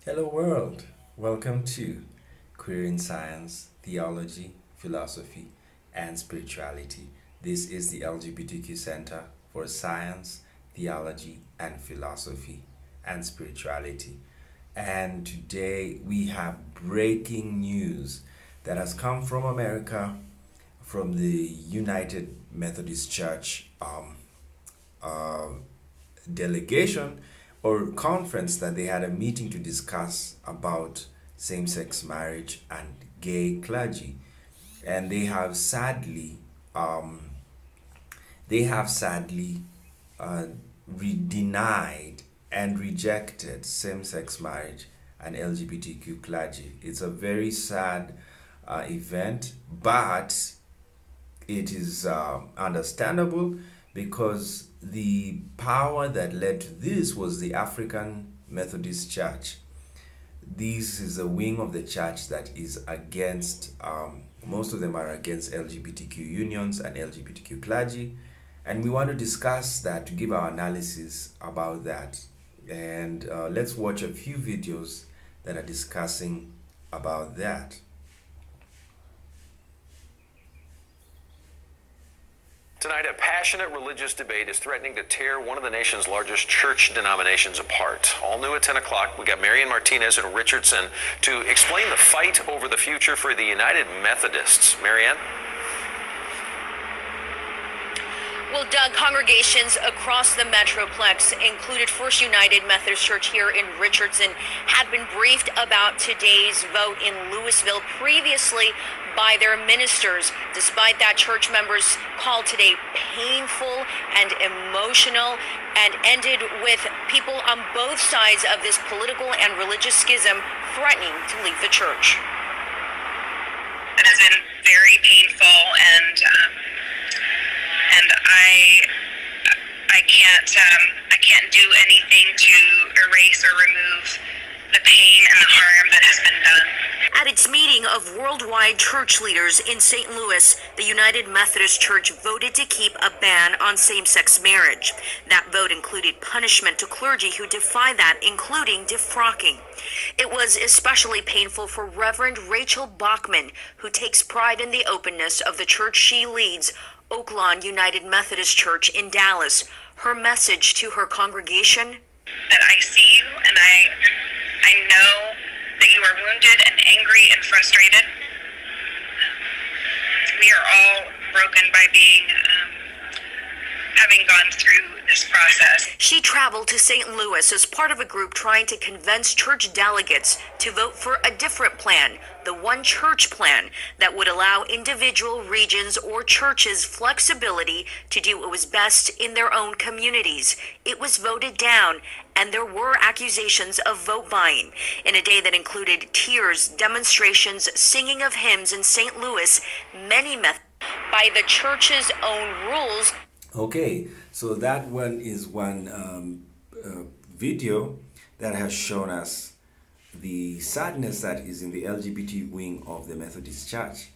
Hello, world. Welcome to Queer in Science, Theology, Philosophy, and Spirituality. This is the LGBTQ Center for Science, Theology, and Philosophy and Spirituality. And today we have breaking news that has come from America, from the United Methodist Church uh, delegation or conference that they had a meeting to discuss about same-sex marriage and gay clergy, and um, they have sadly uh, denied and rejected same-sex marriage and LGBTQ clergy. It's a very sad event, but it is understandable because the power that led to this was the African Methodist Church. This is a wing of the church that is against, most of them are against LGBTQ unions and LGBTQ clergy. And we want to discuss that to give our analysis about that. And let's watch a few videos that are discussing about that. Tonight, a passionate religious debate is threatening to tear one of the nation's largest church denominations apart. All new at 10 o'clock, we got Marian Martinez and Richardson to explain the fight over the future for the United Methodists. Marianne? Well, Doug, congregations across the Metroplex, included First United Methodist Church here in Richardson, had been briefed about today's vote in Louisville previously by their ministers. Despite that, church members called today painful and emotional and ended with people on both sides of this political and religious schism threatening to leave the church. It has been very painful, and I can't do anything to erase or remove the pain and the harm that has been done. At its meeting of worldwide church leaders in St. Louis, the United Methodist Church voted to keep a ban on same-sex marriage. That vote included punishment to clergy who defy that, including defrocking. It was especially painful for Reverend Rachel Bachman, who takes pride in the openness of the church she leads, Oaklawn United Methodist Church in Dallas. Her message to her congregation: that I see you, and I know that you are wounded and angry and frustrated. We are all broken by having gone through this process. She traveled to St. Louis as part of a group trying to convince church delegates to vote for a different plan, the One Church plan, that would allow individual regions or churches flexibility to do what was best in their own communities. It was voted down, and there were accusations of vote buying. In a day that included tears, demonstrations, singing of hymns in St. Louis, many by the church's own rules. Okay, so that one is one video that has shown us the sadness that is in the LGBT wing of the Methodist Church,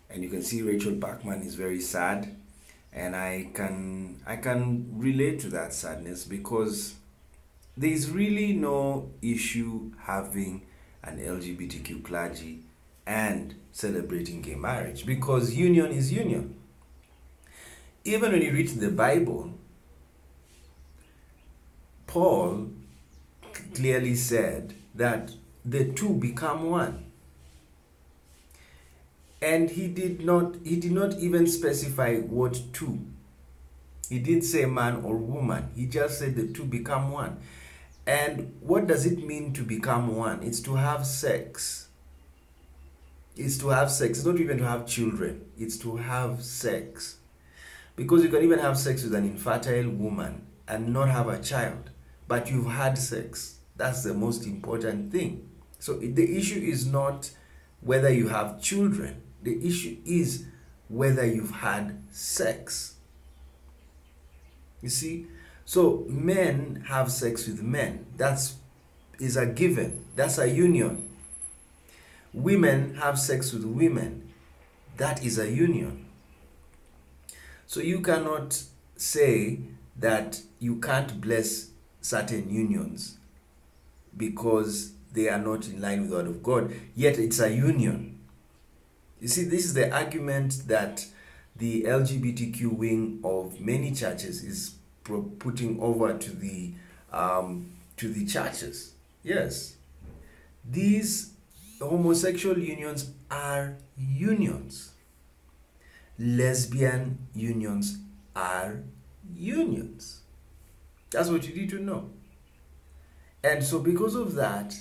and you can see Rachel Bachman is very sad, and I can relate to that sadness because there is really no issue having an LGBTQ clergy and celebrating gay marriage, because union is union. Even when you read the Bible, Paul clearly said that the two become one. And he did not even specify what two. He didn't say man or woman. He just said the two become one. And what does it mean to become one? It's to have sex. It's to have sex. It's not even to have children. It's to have sex. Because you can even have sex with an infertile woman and not have a child, but you've had sex. That's the most important thing. So the issue is not whether you have children. The issue is whether you've had sex. You see? So men have sex with men. That is a given. That's a union. Women have sex with women. That is a union. So you cannot say that you can't bless certain unions because they are not in line with the word of God, yet it's a union. You see, this is the argument that the LGBTQ wing of many churches is putting over to the churches. Yes, these homosexual unions are unions. Lesbian unions are unions. That's what you need to know. And so because of that,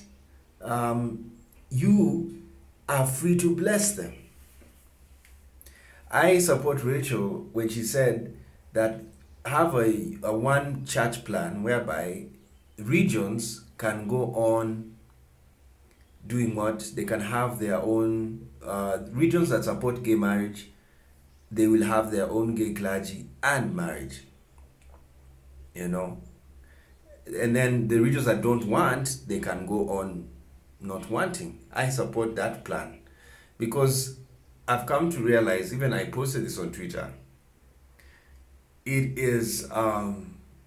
you are free to bless them. I support Rachel when she said that have a one church plan whereby regions can go on doing what? They can have their own, regions that support gay marriage, they will have their own gay clergy and marriage. You know? And then the regions that don't want, they can go on not wanting. I support that plan because I've come to realize, even I posted this on Twitter, it is,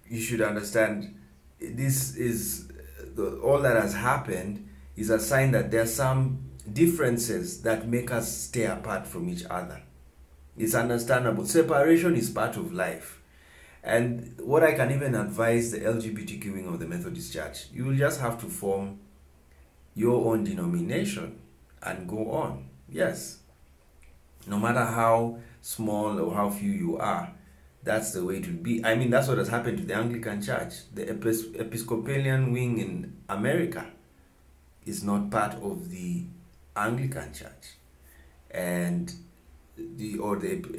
you should understand, this is, all that has happened is a sign that there are some differences that make us stay apart from each other. It's understandable. Separation is part of life. And what I can even advise the LGBTQ wing of the Methodist Church, you will just have to form your own denomination and go on. Yes. No matter how small or how few you are, that's the way it would be. I mean, that's what has happened to the Anglican Church. The Episcopalian wing in America is not part of the Anglican Church, and the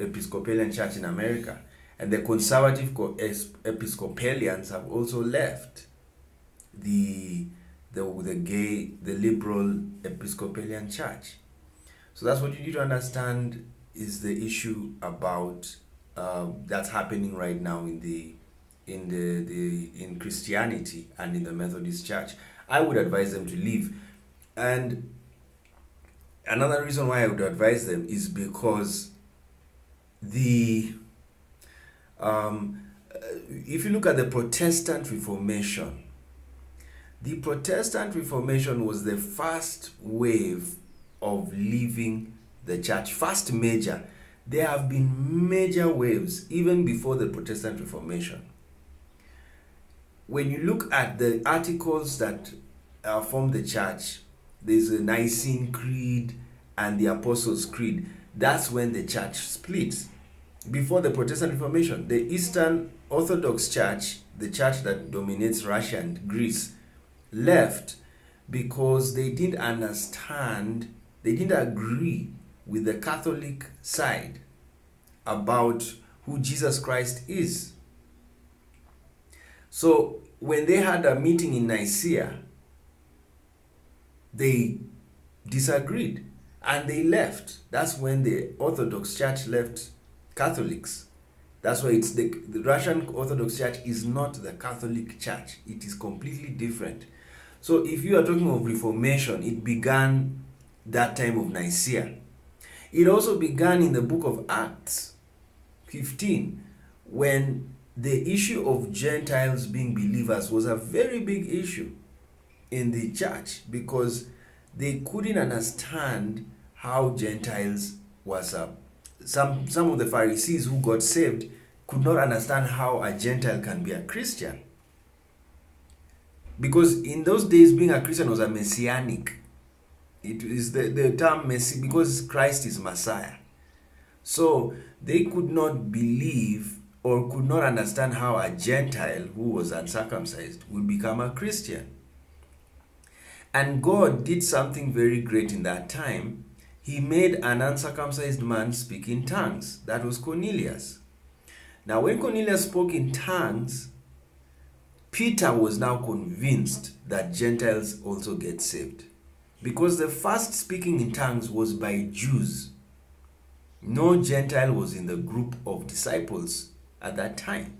Episcopalian Church in America, and the conservative Episcopalians have also left the liberal Episcopalian Church. So that's what you need to understand is the issue about that's happening right now in Christianity and in the Methodist Church. I would advise them to leave. And another reason why I would advise them is because if you look at the Protestant Reformation, the Protestant Reformation was the first wave of leaving the church, first major. There have been major waves even before the Protestant Reformation. When you look at the articles that form the church, there's a Nicene Creed and the Apostles' Creed. That's when the church splits. Before the Protestant Reformation, the Eastern Orthodox Church, the church that dominates Russia and Greece, left because they didn't understand, they didn't agree with the Catholic side about who Jesus Christ is. So when they had a meeting in Nicaea, they disagreed and they left. That's when the Orthodox Church left Catholics. That's why it's the Russian Orthodox Church is not the Catholic Church. It is completely different. So if you are talking of Reformation, it began that time of Nicaea. It also began in the book of Acts 15, when the issue of Gentiles being believers was a very big issue in the church, because they couldn't understand how Gentiles was some of the Pharisees who got saved could not understand how a Gentile can be a Christian, because in those days being a Christian was a messianic. It is the term Messi because Christ is Messiah. So they could not believe or could not understand how a Gentile who was uncircumcised would become a Christian. And God did something very great in that time. He made an uncircumcised man speak in tongues. That was Cornelius. Now when Cornelius spoke in tongues, Peter was now convinced that Gentiles also get saved, because the first speaking in tongues was by Jews. No Gentile was in the group of disciples at that time.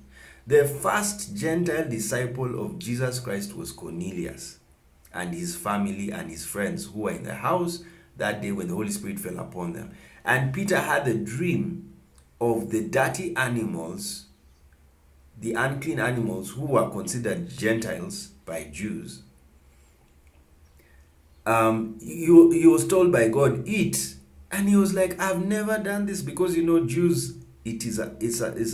The first Gentile disciple of Jesus Christ was Cornelius and his family and his friends who were in the house that day when the Holy Spirit fell upon them. And Peter had a dream of the dirty animals, the unclean animals who were considered Gentiles by Jews. he was told by God, eat. And he was like, I've never done this, because Jews, it's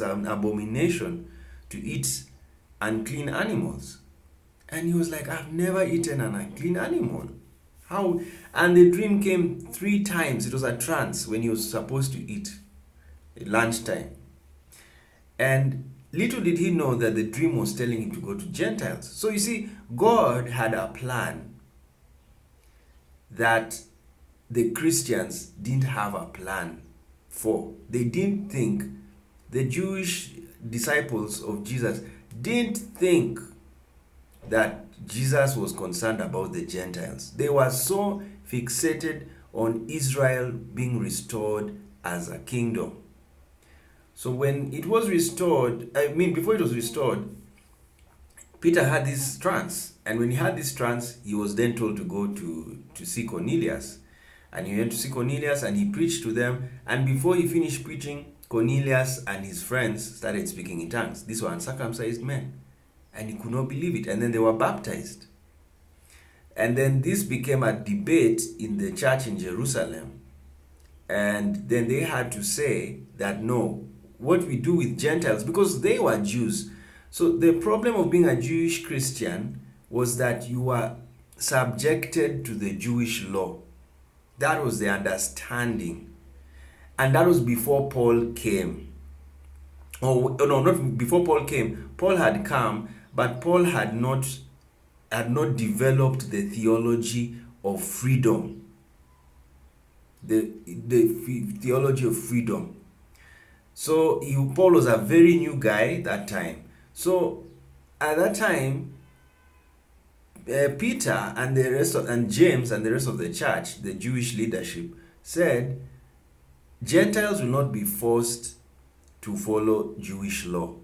an abomination to eat unclean animals. And he was like, I've never eaten an unclean animal. How? And the dream came 3 times. It was a trance when he was supposed to eat at lunchtime. And little did he know that the dream was telling him to go to Gentiles. So you see, God had a plan that the Christians didn't have a plan for. They didn't think, the Jewish disciples of Jesus didn't think that Jesus was concerned about the Gentiles. They were so fixated on Israel being restored as a kingdom. So when it was restored, before it was restored, Peter had this trance. And when he had this trance, he was then told to go to see Cornelius. And he went to see Cornelius and he preached to them. And before he finished preaching, Cornelius and his friends started speaking in tongues. These were uncircumcised men. And he could not believe it. And then they were baptized. And then this became a debate in the church in Jerusalem. And then they had to say that no, what we do with Gentiles, because they were Jews. So the problem of being a Jewish Christian was that you were subjected to the Jewish law. That was the understanding. And that was before Paul came. Oh no, not before Paul came. Paul had come, but Paul had not developed the theology of freedom. The theology of freedom. So Paul was a very new guy that time. So at that time, Peter and James and the rest of the church, the Jewish leadership, said Gentiles will not be forced to follow Jewish law.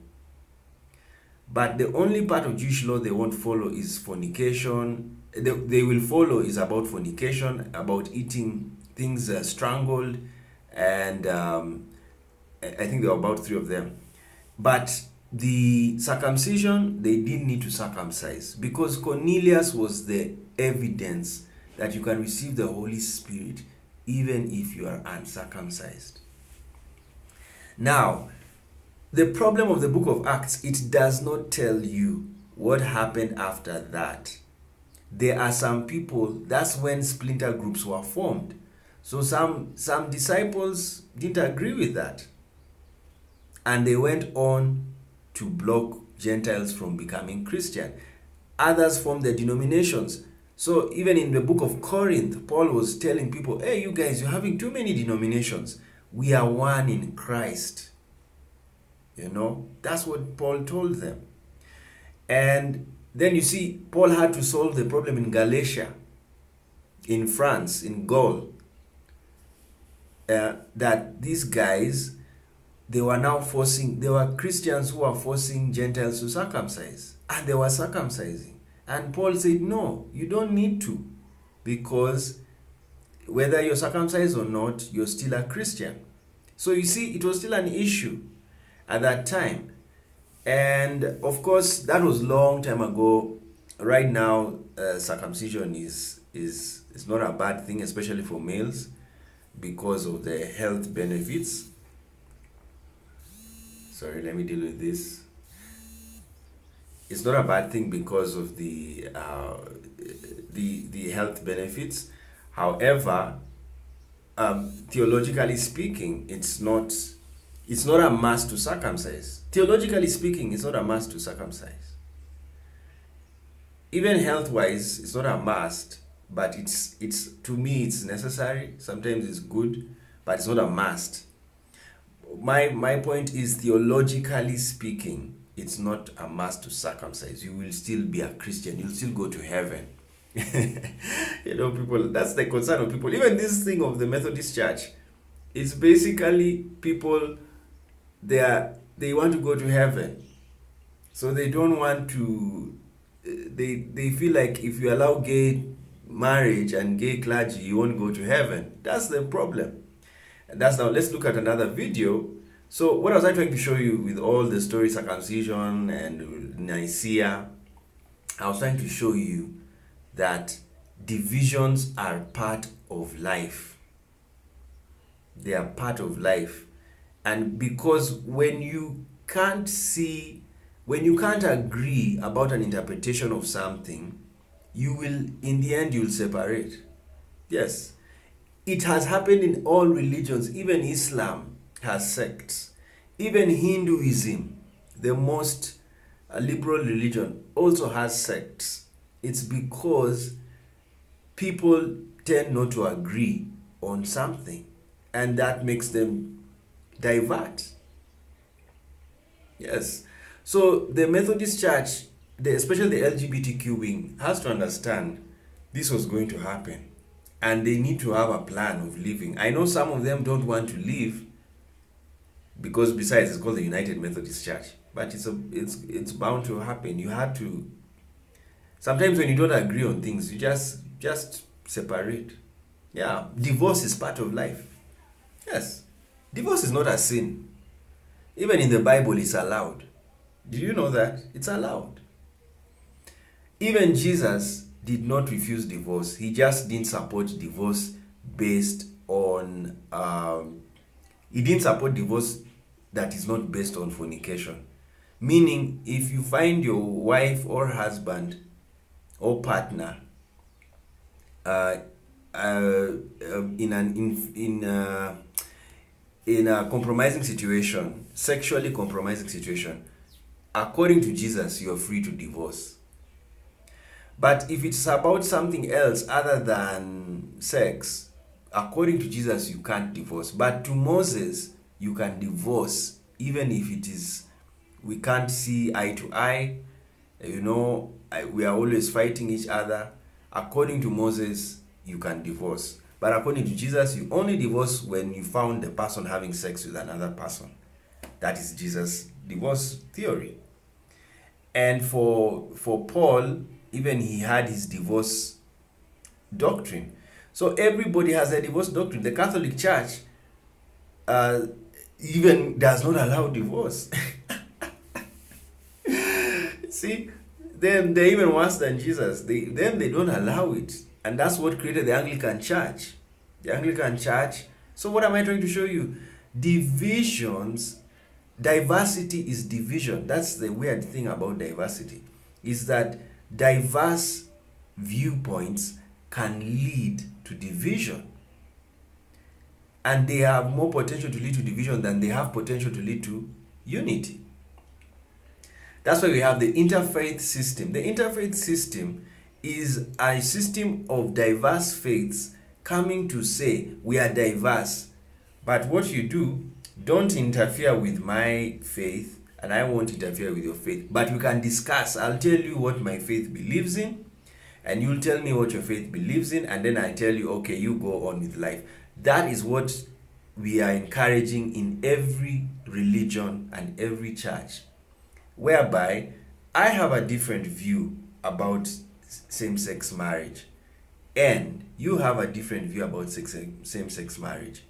But the only part of Jewish law they won't follow is fornication. They will follow is about fornication, about eating things strangled, and I think there were about 3 of them. But the circumcision, they didn't need to circumcise, because Cornelius was the evidence that you can receive the Holy Spirit even if you are uncircumcised. Now, the problem of the book of Acts, it does not tell you what happened after that. There are some people, that's when splinter groups were formed. So some disciples didn't agree with that. And they went on to block Gentiles from becoming Christian. Others formed their denominations. So even in the book of Corinth, Paul was telling people, hey, you guys, you're having too many denominations. We are one in Christ. That's what Paul told them. And then you see, Paul had to solve the problem in Galatia, in France, in Gaul, that these guys, they were Christians who were forcing Gentiles to circumcise. And they were circumcising. And Paul said, no, you don't need to. Because whether you're circumcised or not, you're still a Christian. So you see, it was still an issue at that time. And of course, that was long time ago. Right now, circumcision is not a bad thing, especially for males, because of the health benefits. Sorry, let me deal with this. It's not a bad thing because of the health benefits. However, theologically speaking, it's not a must to circumcise. Theologically speaking, it's not a must to circumcise. Even health-wise, it's not a must, but it's to me it's necessary. Sometimes it's good, but it's not a must. My point is, theologically speaking, it's not a must to circumcise. You will still be a Christian. You'll still go to heaven. People, that's the concern of people. Even this thing of the Methodist Church, it's basically people, they want to go to heaven. So they don't want to, they feel like if you allow gay marriage and gay clergy, you won't go to heaven. That's the problem. And that's now, let's look at another video. So what was I trying to show you with all the story, circumcision and Nicaea? I was trying to show you that divisions are part of life. They are part of life. And because when you can't agree about an interpretation of something, you will, in the end, you'll separate. Yes. It has happened in all religions. Even Islam has sects. Even Hinduism, the most liberal religion, also has sects. It's because people tend not to agree on something, and that makes them divert. Yes. So the Methodist Church, especially the LGBTQ wing, has to understand this was going to happen, and they need to have a plan of living. I know some of them don't want to leave because besides it's called the United Methodist Church, but it's bound to happen. You have to. Sometimes when you don't agree on things, you just separate. Yeah, divorce is part of life. Yes, divorce is not a sin. Even in the Bible, it's allowed. Did you know that? It's allowed. Even Jesus did not refuse divorce. He just didn't support divorce based on, he didn't support divorce that is not based on fornication. Meaning, if you find your wife or husband or partner in a compromising situation, sexually compromising situation, according to Jesus, you're free to divorce. But if it's about something else other than sex, according to Jesus, you can't divorce. But to Moses, you can divorce, even if it is, we can't see eye to eye, we are always fighting each other. According to Moses, you can divorce. But according to Jesus, you only divorce when you found the person having sex with another person. That is Jesus' divorce theory. And for Paul, even he had his divorce doctrine. So everybody has a divorce doctrine. The Catholic Church even does not allow divorce. See, they're even worse than Jesus. They don't allow it. And that's what created the Anglican Church. The Anglican Church. So what am I trying to show you? Divisions, diversity is division. That's the weird thing about diversity, is that diverse viewpoints can lead to division. And they have more potential to lead to division than they have potential to lead to unity. That's why we have the interfaith system. The interfaith system is a system of diverse faiths coming to say, we are diverse, but what you do, don't interfere with my faith, and I won't interfere with your faith. But we can discuss. I'll tell you what my faith believes in, and you'll tell me what your faith believes in, and then I tell you, okay, you go on with life. That is what we are encouraging in every religion and every church, whereby I have a different view about same-sex marriage, and you have a different view about same-sex marriage.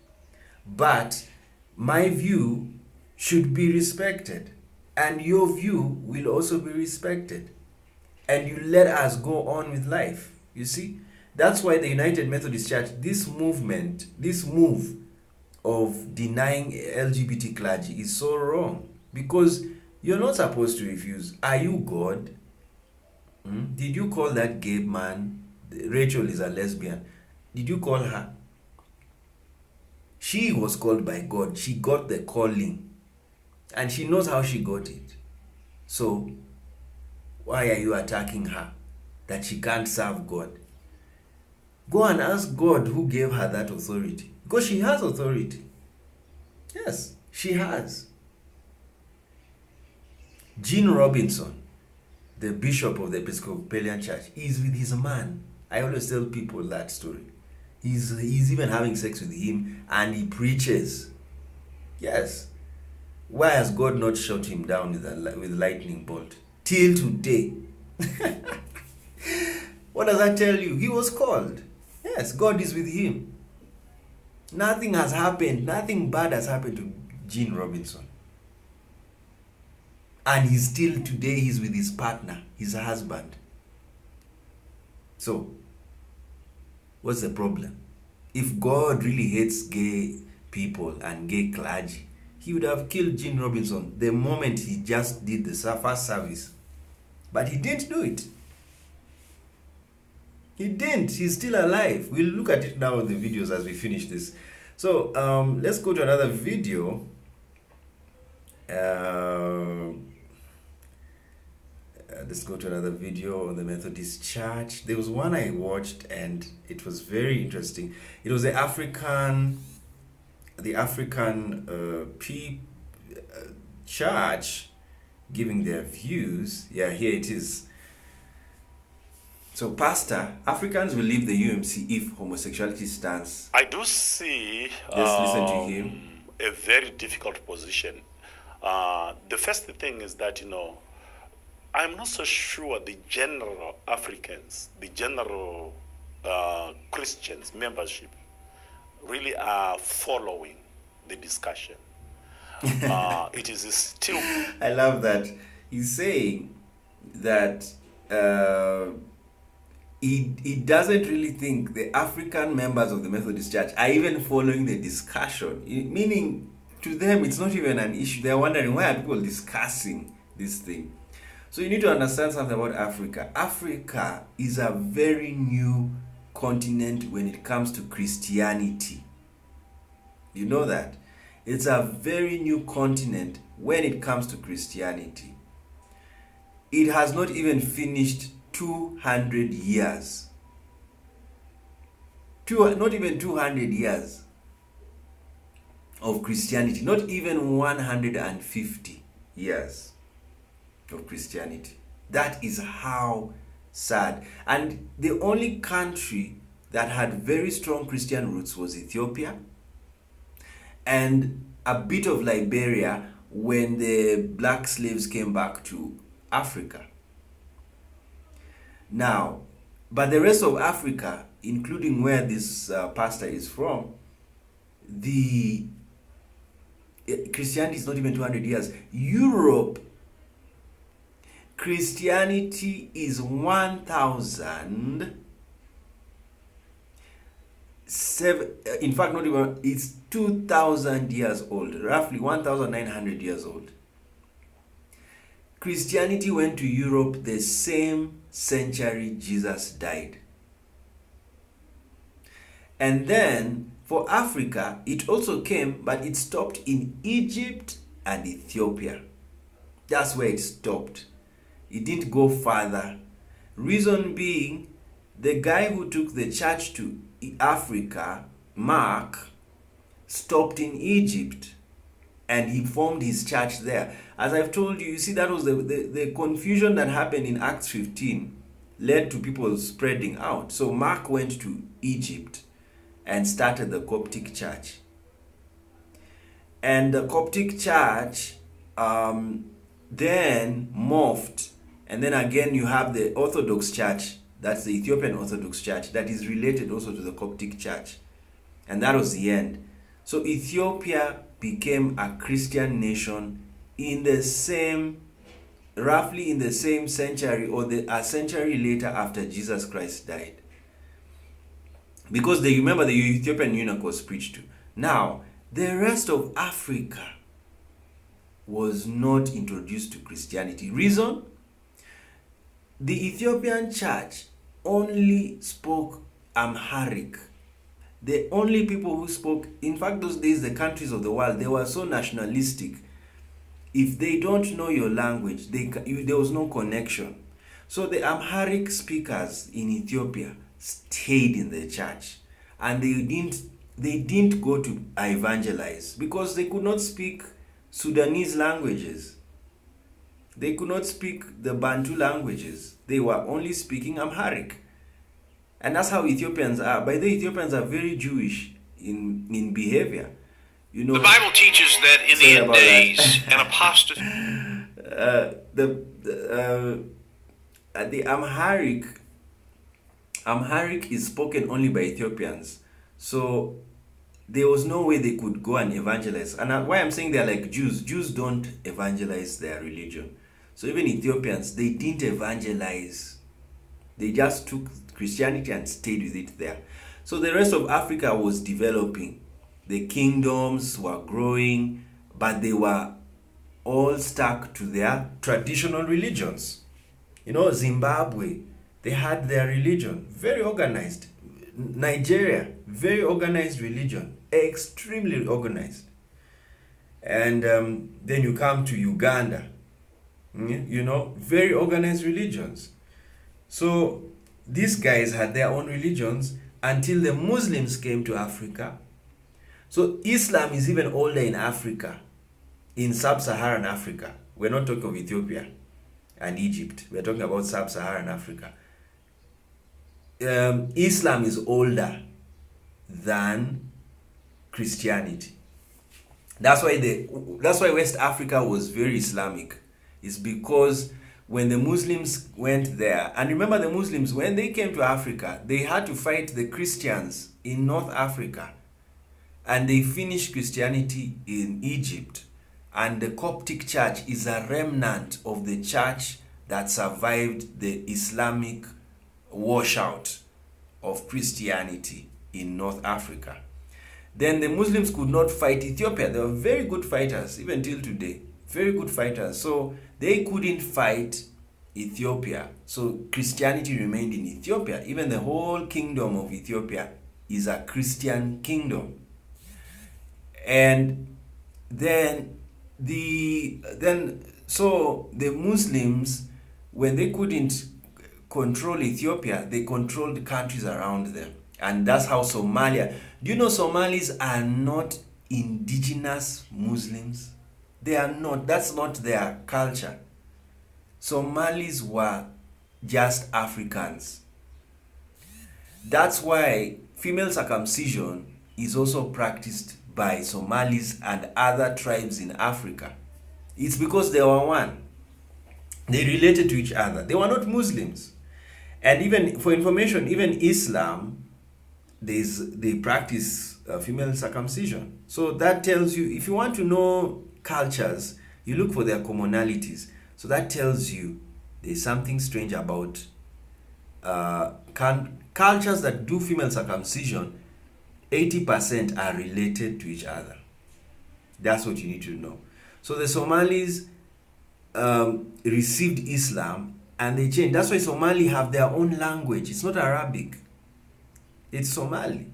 But my view should be respected, and your view will also be respected, and you let us go on with life. You see, that's why the United Methodist Church, this move of denying LGBT clergy is so wrong, because you're not supposed to refuse. Are you God? Did you call that gay man? Rachel is a lesbian. Did you call her? She was called by God. She got the calling, and she knows how she got it. So why are you attacking her that she can't serve God? Go and ask God who gave her that authority, because she has authority. Yes, she has. Gene Robinson, the bishop of the Episcopalian Church, is with his man. I always tell people that story. He's even having sex with him, and he preaches. Yes. Why has God not shot him down with lightning bolt till today? What does that tell you? He was called. Yes, God is with him. Nothing has happened. Nothing bad has happened to Gene Robinson. And he's with his partner, his husband. So, What's the problem? If God really hates gay people and gay clergy, he would have killed Gene Robinson the moment he just did the first service. But he didn't do it. He didn't. He's still alive. We'll look at it now in the videos as we finish this. So let's go to another video. Let's go to another video on the Methodist Church. There was one I watched and it was very interesting. It was the African church giving their views. Yeah, here it is. So, Pastor, Africans will leave the UMC if homosexuality stands. I do see Just listen to him. a very difficult position. The first thing is that, I'm not so sure the general Africans, the general Christians membership really are following the discussion. It is still... I love that. He's saying that he doesn't really think the African members of the Methodist Church are even following the discussion. Meaning, to them, it's not even an issue. They're wondering, why are people discussing this thing? So you need to understand something about Africa. Africa is a very new continent when it comes to Christianity. You know that? It's a very new continent when it comes to Christianity. It has not even finished 200 years. Not even 200 years of Christianity. Not even 150 years of Christianity. That is how sad. And the only country that had very strong Christian roots was Ethiopia and a bit of Liberia when the black slaves came back to Africa. Now, but the rest of Africa, including where this pastor is from, the Christianity is not even 200 years. Europe, Christianity is 1,000. In fact, not even, it's 2,000 years old, roughly 1,900 years old. Christianity went to Europe the same century Jesus died. And then for Africa, it also came, but it stopped in Egypt and Ethiopia. That's where it stopped. It didn't go further. Reason being, the guy who took the church to Africa, Mark, stopped in Egypt and he formed his church there. As I've told you, you see, that was the confusion that happened in Acts 15 led to people spreading out. So Mark went to Egypt and started the Coptic church. And the Coptic church then morphed. And then again you have the Orthodox church, that's the Ethiopian Orthodox church, that is related also to the Coptic church. And that was the end. So Ethiopia became a Christian nation in the same, roughly in the same century, or a century later after Jesus Christ died. Because they remember the Ethiopian eunuch was preached to. Now, the rest of Africa was not introduced to Christianity. Reason? The Ethiopian church only spoke Amharic. The only people who spoke, in fact, those days, the countries of the world, they were so nationalistic. If they don't know your language, there was no connection. So the Amharic speakers in Ethiopia stayed in the church, and they didn't go to evangelize because they could not speak Sudanese languages. They could not speak the Bantu languages. They were only speaking Amharic. And that's how Ethiopians are. By the way, Ethiopians are very Jewish in behavior. You know, the Bible teaches that in the end days, an apostate. The Amharic is spoken only by Ethiopians. So there was no way they could go and evangelize. And why I'm saying they're like Jews. Jews don't evangelize their religion. So even Ethiopians, they didn't evangelize. They just took Christianity and stayed with it there. So the rest of Africa was developing. The kingdoms were growing, but they were all stuck to their traditional religions. You know, Zimbabwe, they had their religion, very organized. Nigeria, very organized religion, extremely organized. And then you come to Uganda, you know, very organized religions. So these guys had their own religions until the Muslims came to Africa. So Islam is even older in Africa, in sub-Saharan Africa. We're not talking of Ethiopia and Egypt. We're talking about sub-Saharan Africa. Islam is older than Christianity. That's why West Africa was very Islamic. It's because when the Muslims went there, and remember the Muslims, when they came to Africa, they had to fight the Christians in North Africa. And they finished Christianity in Egypt. And the Coptic Church is a remnant of the church that survived the Islamic washout of Christianity in North Africa. Then the Muslims could not fight Ethiopia. They were very good fighters, even till today. Very good fighters. So they couldn't fight Ethiopia. So Christianity remained in Ethiopia. Even the whole kingdom of Ethiopia is a Christian kingdom. And then the Muslims, when they couldn't control Ethiopia, they controlled the countries around them. And that's how Somalia. Do you know Somalis are not indigenous Muslims? They are not. That's not their culture. Somalis were just Africans. That's why female circumcision is also practiced by Somalis and other tribes in Africa. It's because they were one. They related to each other. They were not Muslims. And even for information, even Islam, they practice female circumcision. So that tells you, if you want to know cultures, you look for their commonalities. So that tells you there's something strange about cultures that do female circumcision. 80% are related to each other. That's what you need to know. So the Somalis received Islam and they changed. That's why Somali have their own language. It's not Arabic. It's Somali.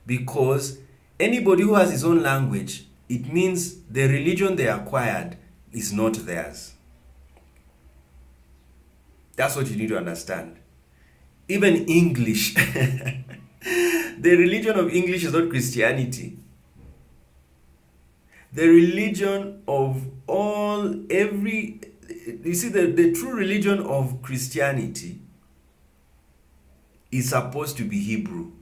Because anybody who has his own language, it means the religion they acquired is not theirs. That's what you need to understand. Even English. The religion of English is not Christianity. The religion of you see, the true religion of Christianity is supposed to be Hebrew.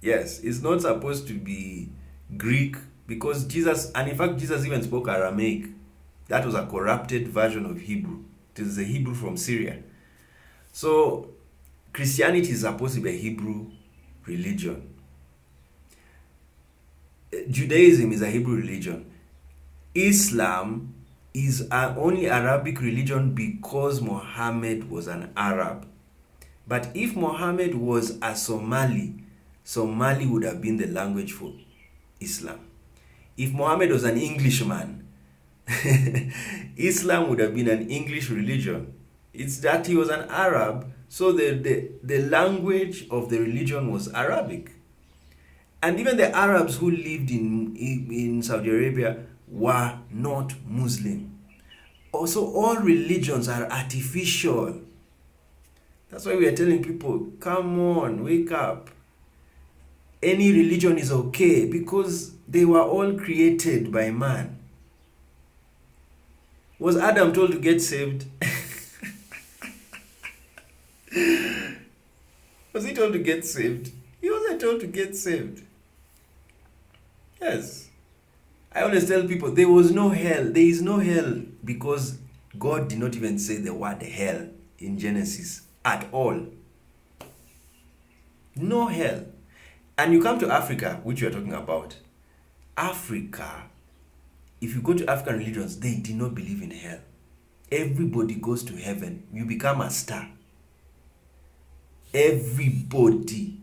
Yes, it's not supposed to be Greek, because Jesus, and in fact Jesus even spoke Aramaic. That was a corrupted version of Hebrew. It is a Hebrew from Syria. So Christianity is supposed to be a Hebrew religion. Judaism is a Hebrew religion. Islam is an only Arabic religion because Muhammad was an Arab. But if Muhammad was a Somali, Somali would have been the language for Islam. If Muhammad was an Englishman, Islam would have been an English religion. It's that he was an Arab, so the language of the religion was Arabic. And even the Arabs who lived in Saudi Arabia were not Muslim. Also, all religions are artificial. That's why we are telling people, come on, wake up. Any religion is okay because they were all created by man. Was Adam told to get saved? Was he told to get saved? He wasn't told to get saved. Yes. I always tell people there was no hell. There is no hell because God did not even say the word hell in Genesis at all. No hell. And you come to Africa, which we are talking about. Africa, if you go to African religions, they do not believe in hell. Everybody goes to heaven. You become a star. Everybody.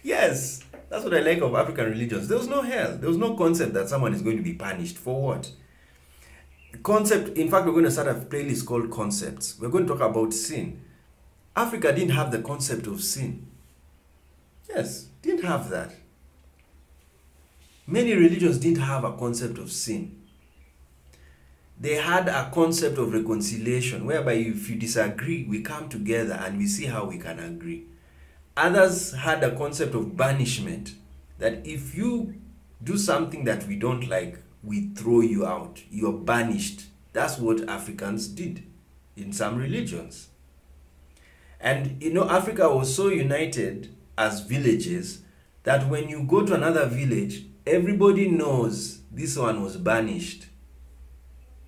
Yes, that's what I like of African religions. There was no hell. There was no concept that someone is going to be punished for what. Concept. In fact, we're going to start a playlist called Concepts. We're going to talk about sin. Africa didn't have the concept of sin. Yes, didn't have that. Many religions didn't have a concept of sin. They had a concept of reconciliation, whereby if you disagree, we come together and we see how we can agree. Others had a concept of banishment, that if you do something that we don't like, we throw you out. You're banished. That's what Africans did in some religions. And Africa was so united as villages that when you go to another village, everybody knows this one was banished.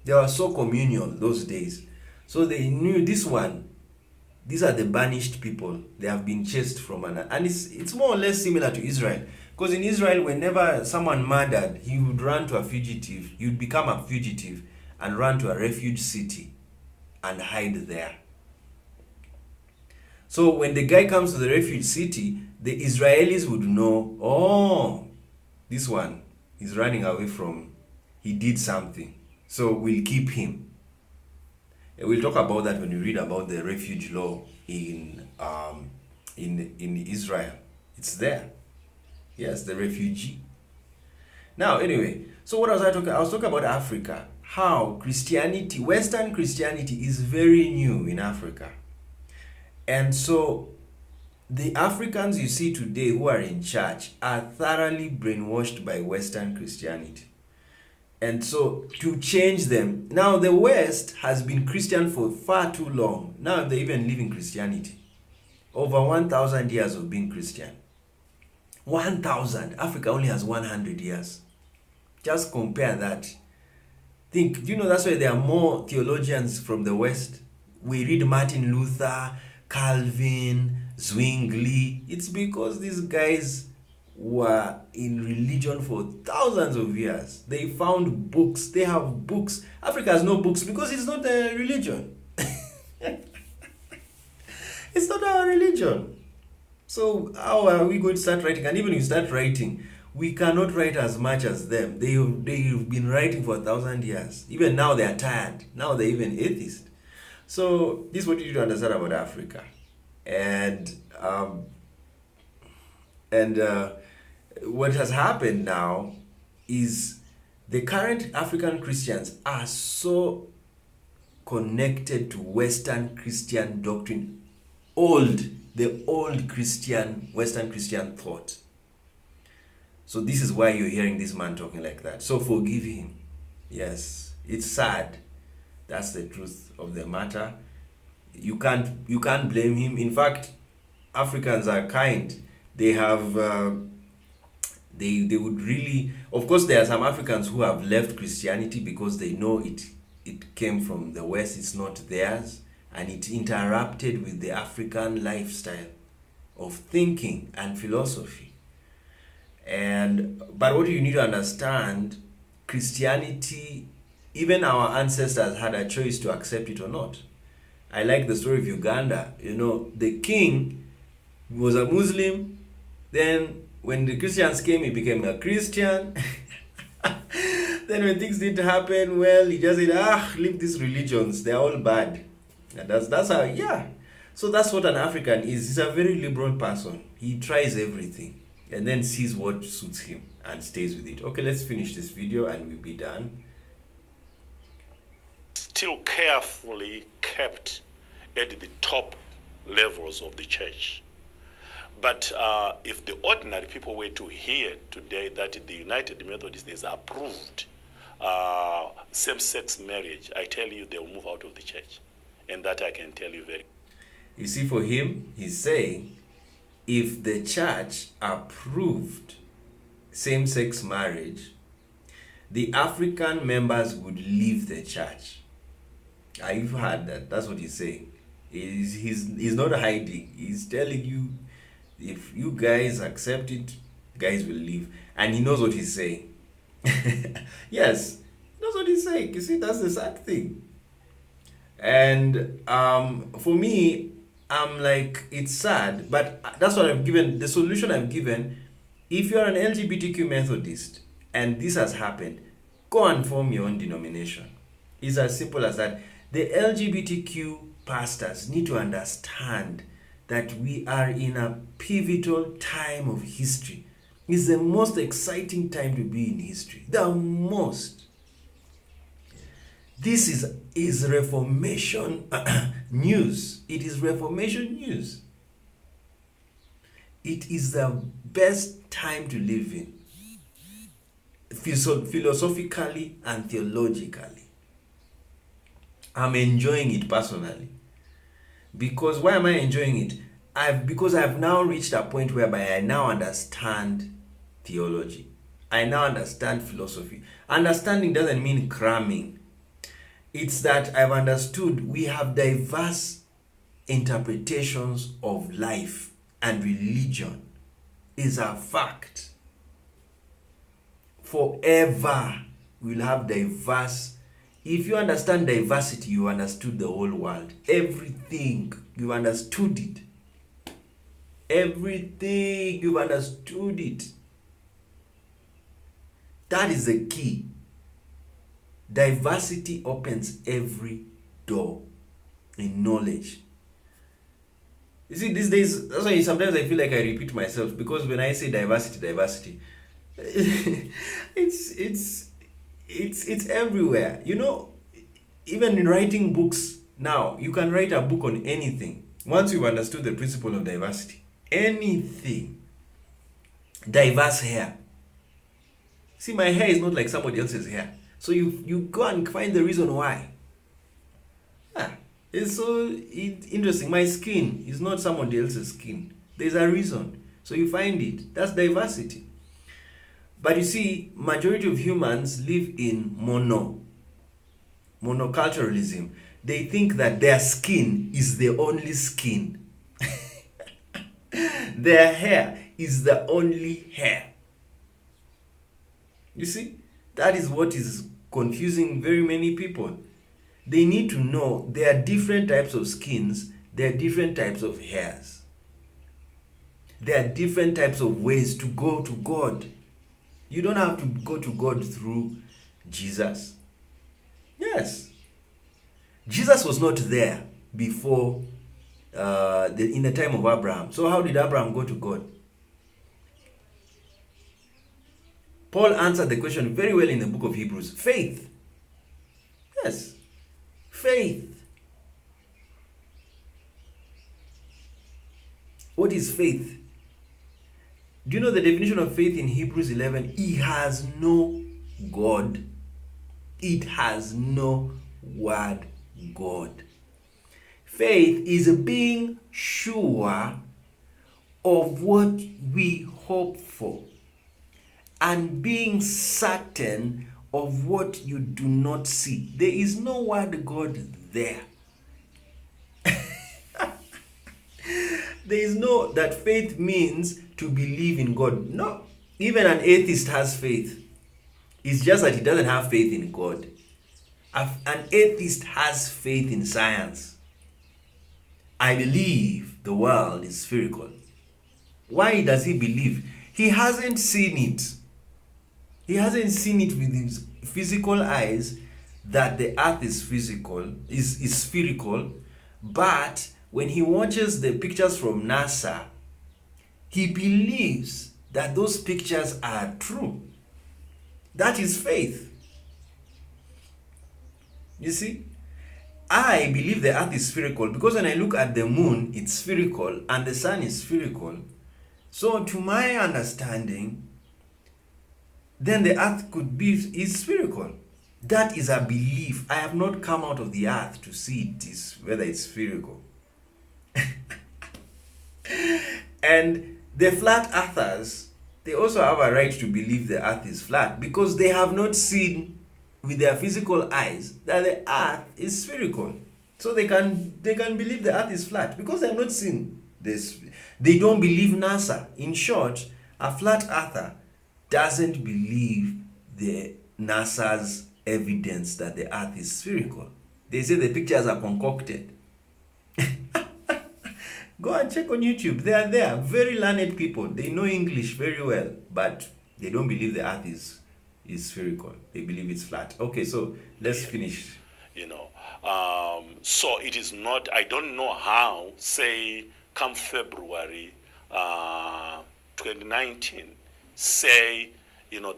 They were so communal those days. So they knew this one, these are the banished people. They have been chased from another. And it's more or less similar to Israel. Because in Israel, whenever someone murdered, he would run to a fugitive. He would become a fugitive and run to a refuge city and hide there. So when the guy comes to the refuge city, the Israelis would know, oh, this one is running away from, he did something. So we'll keep him. We'll talk about that when we read about the refuge law in Israel. It's there. Yes, the refugee. Now, anyway, so what was I talking? I was talking about Africa. How Christianity, Western Christianity, is very new in Africa. And so the Africans you see today who are in church are thoroughly brainwashed by Western Christianity. And so to change them, now the West has been Christian for far too long. Now they even live in Christianity. Over 1,000 years of being Christian. 1,000. Africa only has 100 years. Just compare that. Think, do you know that's why there are more theologians from the West? We read Martin Luther, Calvin, Zwingli. It's because these guys were in religion for thousands of years. They found books. They have books. Africa has no books because it's not a religion. It's not our religion. So how are we going to start writing? And even if you start writing, we cannot write as much as them. They've been writing for 1,000 years. Even now they are tired. Now they're even atheists. So this is what you need to understand about Africa. And what has happened now is the current African Christians are so connected to Western Christian doctrine, the old Christian, Western Christian thought. So this is why you're hearing this man talking like that. So forgive him. Yes, it's sad. That's the truth of the matter. You can't blame him. In fact, Africans are kind. They have they would really, of course there are some Africans who have left Christianity because they know it came from the West, it's not theirs, and it interrupted with the African lifestyle of thinking and philosophy. But what you need to understand, Christianity, even our ancestors had a choice to accept it or not. I like the story of Uganda. The king was a Muslim. Then when the Christians came, he became a Christian. Then when things didn't happen, well, he just said, leave these religions. They're all bad. And that's how, yeah. So that's what an African is. He's a very liberal person. He tries everything and then sees what suits him and stays with it. Okay, let's finish this video and we'll be done. Still carefully kept at the top levels of the church. But if the ordinary people were to hear today that the United Methodist is approved same-sex marriage, I tell you, they'll move out of the church. And that I can tell you very. You see, for him, he's saying, if the church approved same-sex marriage, the African members would leave the church. I've heard that. That's what he's saying. He's not hiding. He's telling you, if you guys accept it, guys will leave. And he knows what he's saying. Yes, he knows what he's saying. You see, that's the sad thing. And for me, I'm like, it's sad, but that's what I've given. The solution I've given: if you're an LGBTQ Methodist and this has happened, go and form your own denomination. It's as simple as that. The LGBTQ pastors need to understand that we are in a pivotal time of history. It's the most exciting time to be in history. The most. This is Reformation news. It is Reformation news. It is the best time to live in, philosophically and theologically. I'm enjoying it personally. Because why am I enjoying it? Because I've now reached a point whereby I now understand theology. I now understand philosophy. Understanding doesn't mean cramming. It's that I've understood we have diverse interpretations of life, and religion is a fact. Forever we'll have diverse. If you understand diversity, you understood the whole world. Everything, you understood it. Everything, you've understood it. That is the key. Diversity opens every door in knowledge. You see, these days, that's why sometimes I feel like I repeat myself, because when I say diversity, it's everywhere. You know, even in writing books now, you can write a book on anything once you've understood the principle of diversity. Anything. Diverse hair. See, my hair is not like somebody else's hair. So you go and find the reason why. It's so interesting. My skin is not somebody else's skin. There's a reason. So you find it. That's diversity. But you see, majority of humans live in monoculturalism. They think that their skin is the only skin. Their hair is the only hair. You see, that is what is confusing very many people. They need to know there are different types of skins, there are different types of hairs. There are different types of ways to go to God. You don't have to go to God through Jesus. Yes. Jesus was not there before in the time of Abraham. So how did Abraham go to God? Paul answered the question very well in the book of Hebrews. Faith. Yes. Faith. What is faith? Do you know the definition of faith in Hebrews 11? It has no God. It has no word God. Faith is being sure of what we hope for and being certain of what you do not see. There is no word God there. There is no, that faith means to believe in God. No. Even an atheist has faith. It's just that he doesn't have faith in God. An atheist has faith in science. I believe the world is spherical. Why does he believe? He hasn't seen it. He hasn't seen it with his physical eyes that the earth is spherical, but when he watches the pictures from NASA, he believes that those pictures are true. That is faith. You see, I believe the earth is spherical because when I look at the moon, it's spherical and the sun is spherical. So to my understanding, then the earth is spherical. That is a belief. I have not come out of the earth to see whether it's spherical. And the flat earthers, they also have a right to believe the earth is flat because they have not seen with their physical eyes that the earth is spherical. So they can believe the earth is flat because they have not seen this. They don't believe NASA. In short, a flat earther doesn't believe the NASA's evidence that the earth is spherical. They say the pictures are concocted. Go and check on YouTube. They are there. Very learned people. They know English very well, but they don't believe the earth is spherical. They believe it's flat. Okay, so let's finish. You know, so it is not, I don't know how, say, come February 2019, say, you know,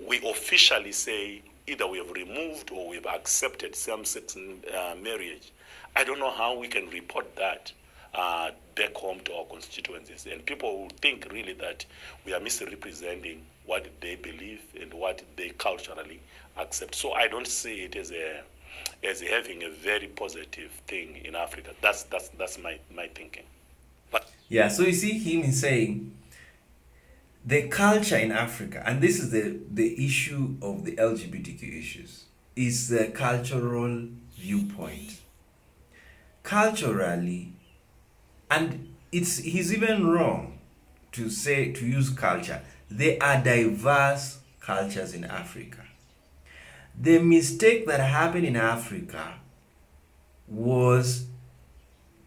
we officially say either we have removed or we've accepted same-sex marriage. I don't know how we can report that back home to our constituencies. And people will think really that we are misrepresenting what they believe and what they culturally accept. So I don't see it as having a very positive thing in Africa. That's my thinking. But yeah, so you see him is saying the culture in Africa, and this is the issue of the LGBTQ issues, is the cultural viewpoint. Culturally, and he's even wrong to use culture. There are diverse cultures in Africa. The mistake that happened in Africa was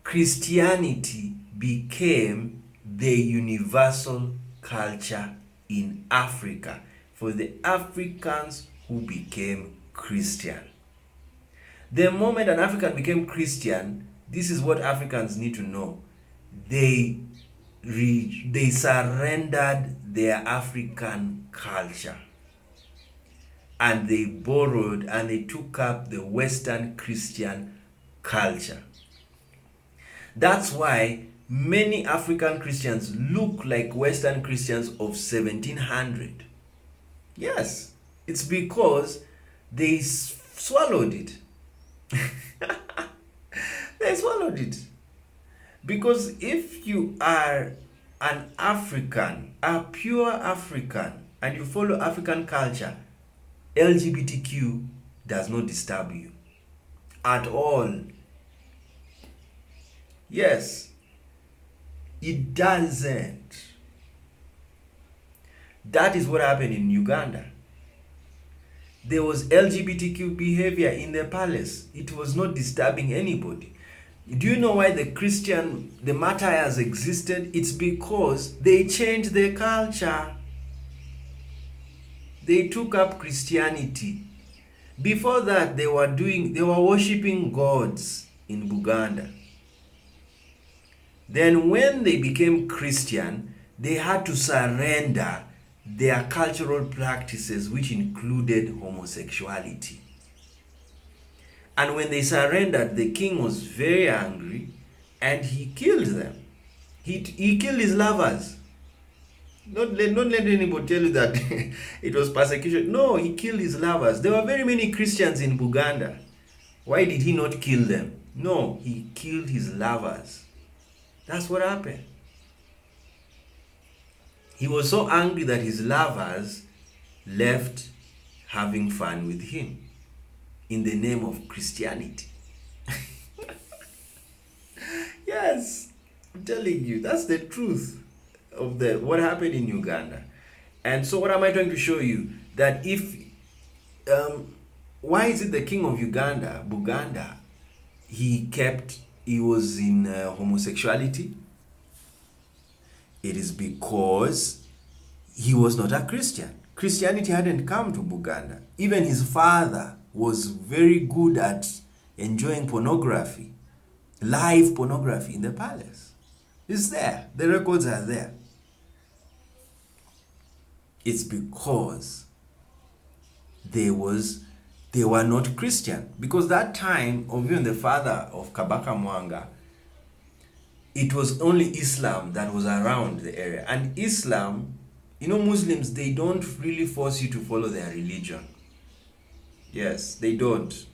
Christianity became the universal culture in Africa for the Africans who became Christian. The moment an African became Christian, this is what Africans need to know. They surrendered their African culture, and they borrowed and they took up the Western Christian culture. That's why many African Christians look like Western Christians of 1700. Yes, it's because they swallowed it. They swallowed it. Because if you are an African, a pure African, and you follow African culture, LGBTQ does not disturb you at all. Yes, it doesn't. That is what happened in Uganda. There was LGBTQ behavior in the palace. It was not disturbing anybody. Do you know why the martyrs existed? It's because they changed their culture. They took up Christianity. Before that, they were worshiping gods in Buganda. Then when they became Christian, they had to surrender their cultural practices, which included homosexuality. And when they surrendered, the king was very angry and he killed them. He killed his lovers. Don't let anybody tell you that it was persecution. No, he killed his lovers. There were very many Christians in Buganda. Why did he not kill them? No, he killed his lovers. That's what happened. He was so angry that his lovers left having fun with him in the name of Christianity. Yes, I'm telling you, that's the truth of what happened in Uganda. And so what am I trying to show you? That why is it the king of Uganda, Buganda, he was in homosexuality? It is because he was not a Christian. Christianity hadn't come to Buganda. Even his father was very good at enjoying pornography, live pornography in the palace. It's there. The records are there. It's because they were not Christian. Because that time, of even the father of Kabaka Mwanga, it was only Islam that was around the area. And Islam, Muslims, they don't really force you to follow their religion. Yes, they don't.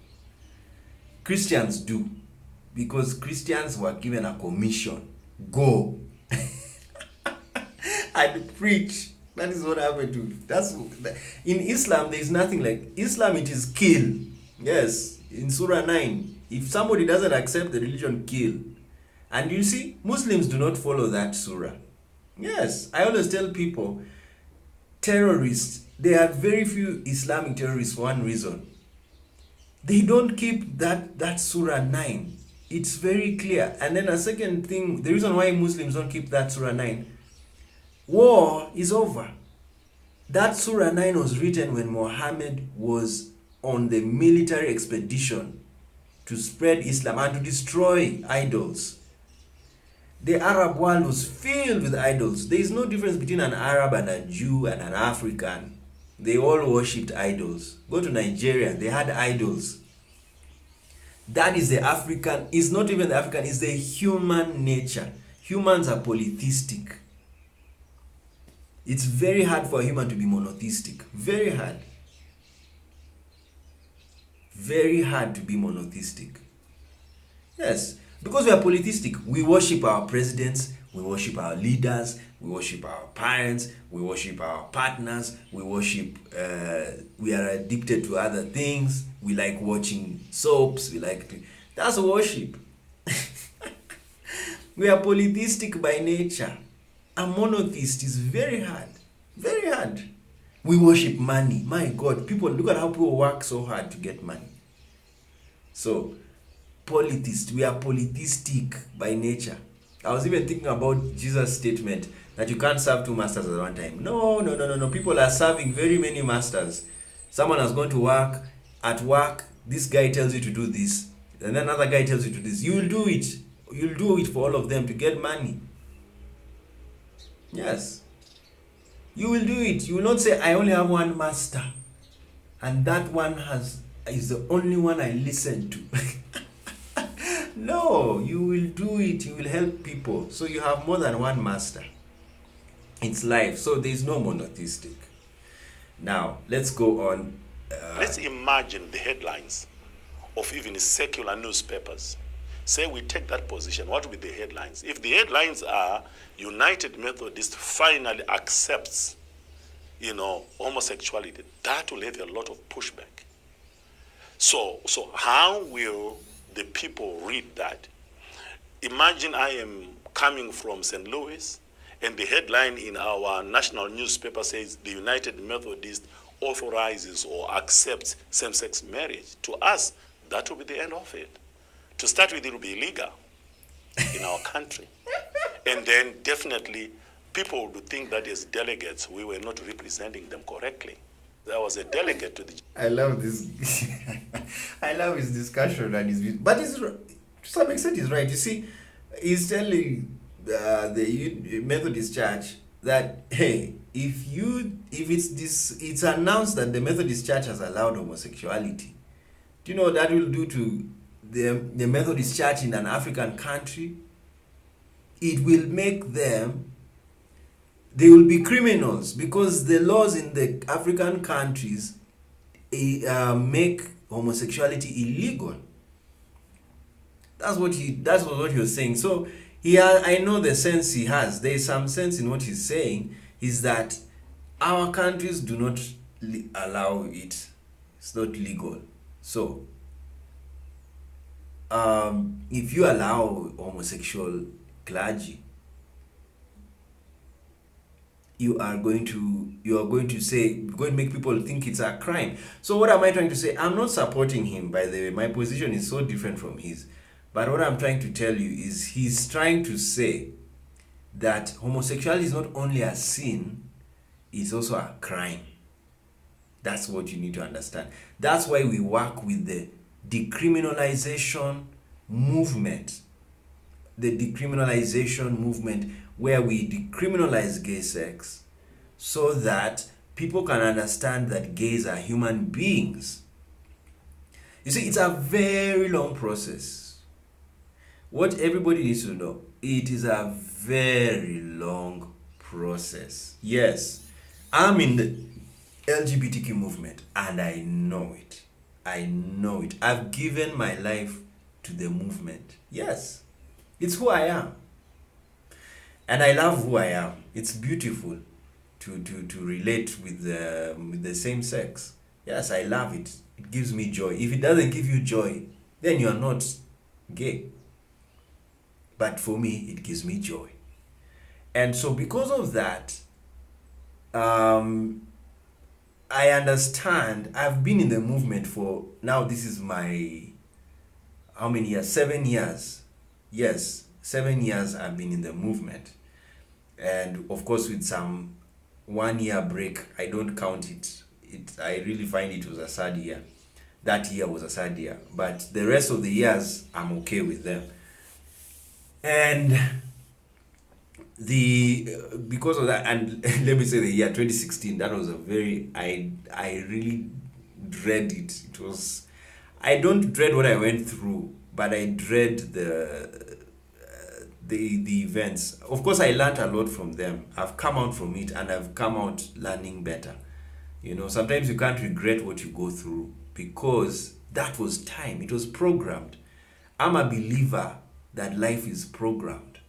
Christians do. Because Christians were given a commission. Go and preach. That is what happened to. In Islam, there is nothing like Islam. It is kill. Yes, in Surah 9, if somebody doesn't accept the religion, kill. And you see, Muslims do not follow that surah. Yes, I always tell people, terrorists, there are very few Islamic terrorists for one reason. They don't keep that surah 9. It's very clear. And then a second thing, the reason why Muslims don't keep that Surah 9, war is over. That Surah 9 was written when Muhammad was on the military expedition to spread Islam and to destroy idols. The Arab world was filled with idols. There is no difference between an Arab and a Jew and an African. They all worshipped idols. Go to Nigeria, they had idols. That is the African, it's not even the African, it's the human nature. Humans are polytheistic. It's very hard for a human to be monotheistic. Very hard. Very hard to be monotheistic. Yes, because we are polytheistic. We worship our presidents, we worship our leaders, we worship our parents, we worship our partners, we worship, we are addicted to other things. We like watching soaps, that's worship. We are polytheistic by nature. A monotheist is very hard. Very hard. We worship money. My God, look at how people work so hard to get money. So, polytheist, we are polytheistic by nature. I was even thinking about Jesus' statement that you can't serve two masters at one time. No. People are serving very many masters. Someone has gone to work. At work, this guy tells you to do this. And then another guy tells you to do this. You will do it. You'll do it for all of them to get money. Yes. You will do it. You will not say, I only have one master. And that one is the only one I listen to. No, you will do it. You will help people. So you have more than one master. It's life. So there is no monotheistic. Now, let's go on. Let's imagine the headlines of even secular newspapers. Say we take that position, what will be the headlines? If the headlines are United Methodist finally accepts, homosexuality, that will have a lot of pushback. So how will the people read that? Imagine I am coming from St. Louis, and the headline in our national newspaper says the United Methodist authorizes or accepts same-sex marriage. To us, that will be the end of it. To start with, it will be illegal in our country. And then definitely people would think that as delegates, we were not representing them correctly. There was a delegate to the... I love this. I love his discussion and his view. But to some extent he's right. You see, he's telling the Methodist Church that, hey, if it's announced that the Methodist Church has allowed homosexuality, do you know what that will do to the Methodist Church in an African country? It will make them, they will be criminals, because the laws in the African countries make homosexuality illegal. That's what he was saying. So I know the sense he has. There is some sense in what he's saying, is that our countries do not allow it. It's not legal. So if you allow homosexual clergy, you are going to make people think it's a crime. So what am I trying to say? I'm not supporting him, by the way. My position is so different from his. But what I'm trying to tell you is he's trying to say that homosexuality is not only a sin, it's also a crime. That's what you need to understand. That's why we work with the decriminalization movement. The decriminalization movement, where we decriminalize gay sex so that people can understand that gays are human beings. You see, it's a very long process. What everybody needs to know, it is a very long process. Yes, I'm in the LGBTQ movement and I know it. I've given my life to the movement. Yes, it's who I am. And I love who I am. It's beautiful to relate with the same sex. Yes, I love it. It gives me joy. If it doesn't give you joy, then you are not gay. But for me, it gives me joy. And so because of that, I understand. I've been in the movement for, now this is my, how many years? 7 years. Yes, 7 years I've been in the movement. And of course, with some 1 year break, I don't count it. I really find it was a sad year. That year was a sad year. But the rest of the years, I'm okay with them. And because of that, and let me say the year 2016, that was a very, I really dread it. It was, I don't dread what I went through, but I dread the events. Of course, I learned a lot from them. I've come out from it, and I've come out learning better. You know, sometimes you can't regret what you go through, because that was time. It was programmed. I'm a believer that life is programmed.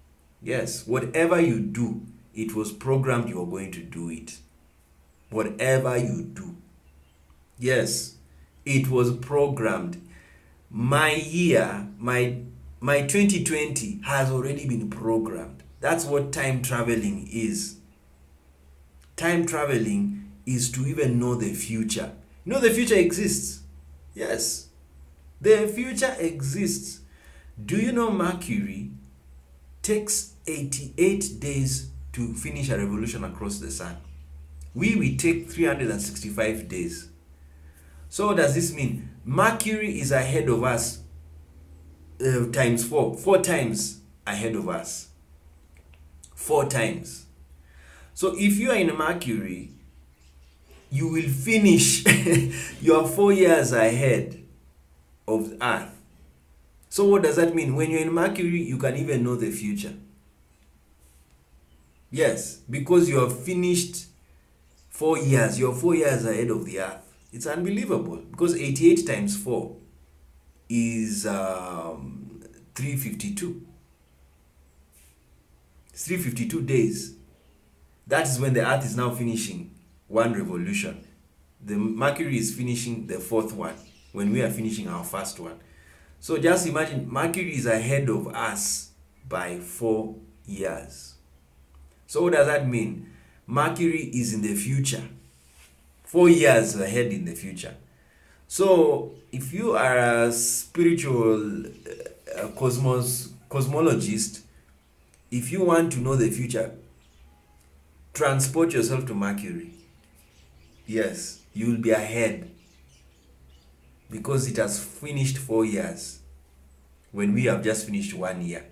Yes, whatever you do, it was programmed you are going to do it. Whatever you do. Yes, it was programmed. My year, my 2020 has already been programmed. That's what time traveling is. Time traveling is to even know the future. You know the future exists. Yes, the future exists. Do you know Mercury takes 88 days to finish a revolution across the sun? We take 365 days. So what does this mean? Mercury is ahead of us times 4 times ahead of us. 4 times. So if you are in Mercury, you will finish you are 4 years ahead of Earth. So what does that mean? When you're in Mercury, you can even know the future. Yes, because you have finished 4 years. You're 4 years ahead of the Earth. It's unbelievable, because 88 times 4 is 352. It's 352 days. That is when the Earth is now finishing one revolution. The Mercury is finishing the 4th one, when we are finishing our first one. So just imagine, Mercury is ahead of us by 4 years. So what does that mean? Mercury is in the future, 4 years ahead in the future. So if you are a spiritual cosmologist, if you want to know the future, transport yourself to Mercury. Yes, you will be ahead, because it has finished 4 years when we have just finished 1 year.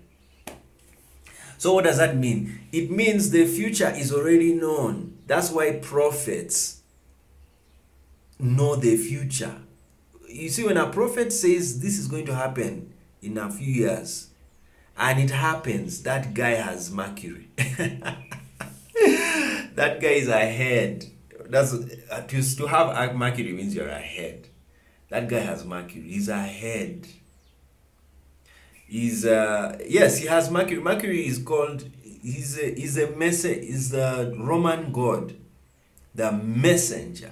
So what does that mean? It means the future is already known. That's why prophets know the future. You see, when a prophet says this is going to happen in a few years, and it happens, that guy has Mercury. That guy is ahead. That's to have Mercury means you're ahead. That guy has Mercury. He's ahead. Yes, he has Mercury. Mercury is called. He's the Roman god, the messenger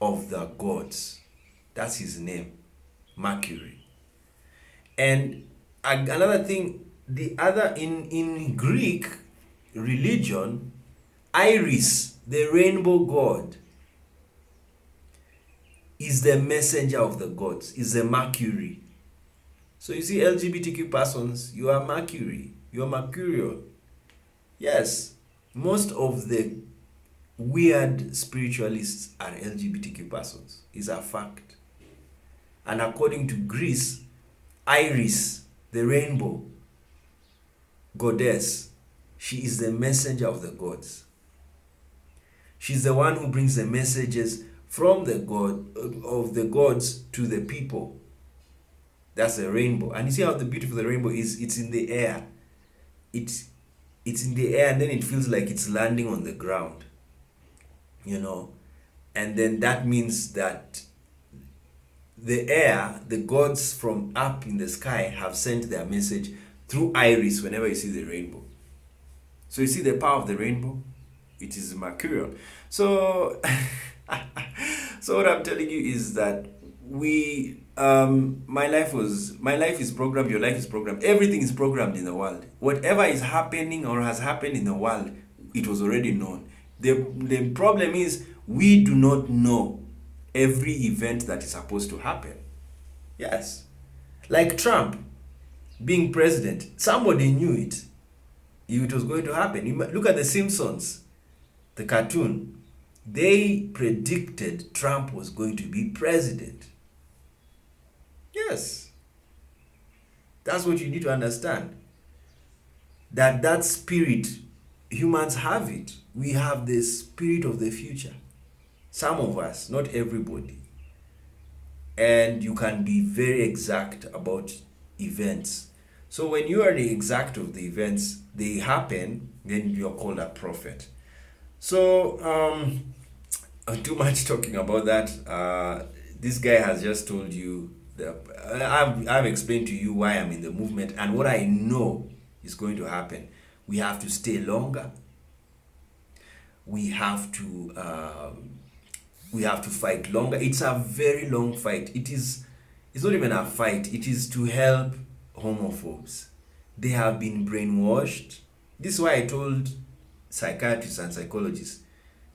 of the gods. That's his name, Mercury. And another thing, in Greek religion, Iris, the rainbow god, is the messenger of the gods, is the Mercury. So you see, LGBTQ persons, you are Mercury, you are mercurial. Yes, most of the weird spiritualists are LGBTQ persons. It's a fact. And according to Greece, Iris, the rainbow goddess, she is the messenger of the gods. She's the one who brings the messages from the gods to the people. That's the rainbow. And you see how the beautiful the rainbow is? It's in the air. It's in the air, and then it feels like it's landing on the ground. You know? And then that means that the air, the gods from up in the sky have sent their message through Iris whenever you see the rainbow. So you see the power of the rainbow? It is mercurial. So, so what I'm telling you is that my life is programmed, your life is programmed. Everything is programmed in the world. Whatever is happening or has happened in the world, it was already known. The problem is we do not know every event that is supposed to happen. Yes. Like Trump being president, somebody knew it. It was going to happen. Look at The Simpsons, the cartoon. They predicted Trump was going to be president. Yes. That's what you need to understand. That spirit, humans have it. We have the spirit of the future. Some of us, not everybody. And you can be very exact about events. So when you are the exact of the events, they happen, then you're called a prophet. So, too much talking about that. This guy has just told you I've explained to you why I'm in the movement and what I know is going to happen. We have to stay longer. We have to fight longer. It's a very long fight. It's not even a fight. It is to help homophobes. They have been brainwashed. This is why I told psychiatrists and psychologists,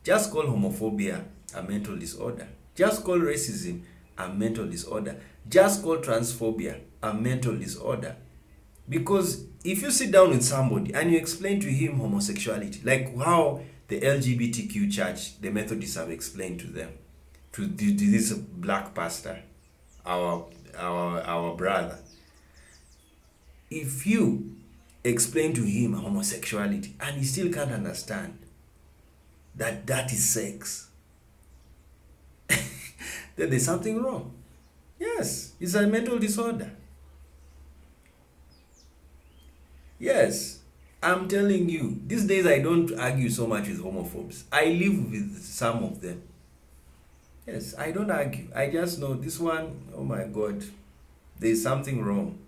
just call homophobia a mental disorder. Just call racism a mental disorder. Just call transphobia a mental disorder. Because if you sit down with somebody and you explain to him homosexuality, like how the Lgbtq church, the Methodists have explained to them, to this black pastor, our brother, if you explain to him homosexuality and he still can't understand that is sex, then there's something wrong. Yes, it's a mental disorder. Yes, I'm telling you, these days I don't argue so much with homophobes. I live with some of them. Yes, I don't argue. I just know this one, oh my God, there's something wrong.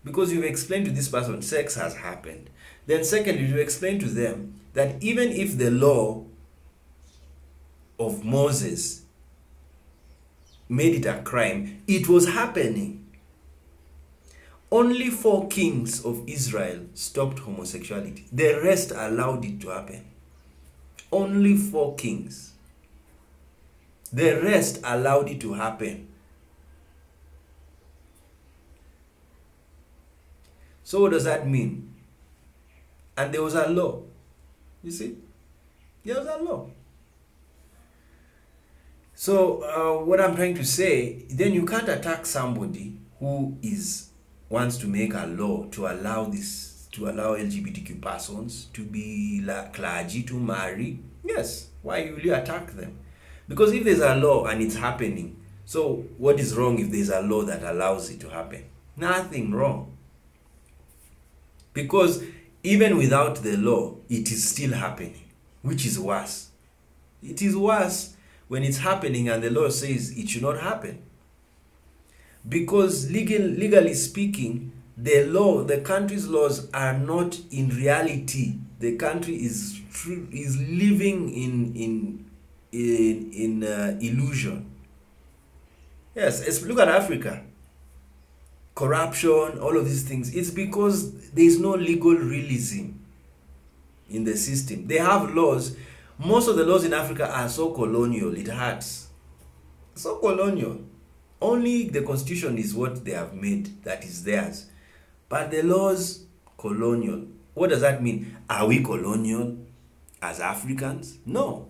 Because you've explained to this person sex has happened. Then secondly, you explain to them that even if the law of Moses made it a crime, it was happening. Only 4 kings of Israel stopped homosexuality. The rest allowed it to happen. Only 4 kings. The rest allowed it to happen. So what does that mean? And there was a law. You see? There was a law. So what I'm trying to say, then you can't attack somebody who wants to make a law to allow LGBTQ persons to be clergy, to marry. Yes, why will you attack them? Because if there's a law and it's happening, so what is wrong if there's a law that allows it to happen? Nothing wrong. Because even without the law, it is still happening, which is worse. It is worse when it's happening and the law says it should not happen. Because legally speaking, the country's laws are not in reality. The country is living in illusion. Yes, look at Africa. Corruption, all of these things. It's because there is no legal realism in the system. They have laws. Most of the laws in Africa are so colonial, it hurts. So colonial. Only the constitution is what they have made that is theirs. But the laws, colonial. What does that mean? Are we colonial as Africans? No.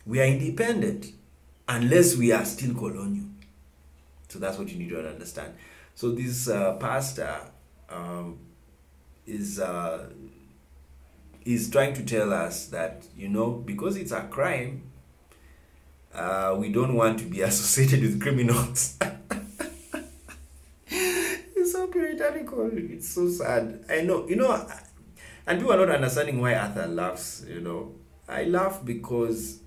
We are independent unless we are still colonial. So that's what you need to understand. So this pastor is trying to tell us that, because it's a crime, we don't want to be associated with criminals. It's so puritanical. It's so sad. I know, and people are not understanding why Arthur laughs. I laugh because,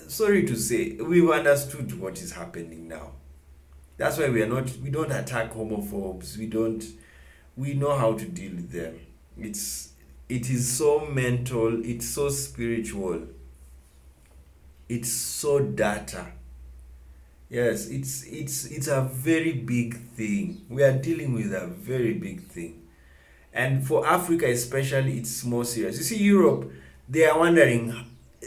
sorry to say, we've understood what is happening now. That's why we don't attack homophobes. We know how to deal with them. It is so mental, it's so spiritual. It's so data. Yes, it's a very big thing. We are dealing with a very big thing. And for Africa especially, it's more serious. You see, Europe, they are wondering.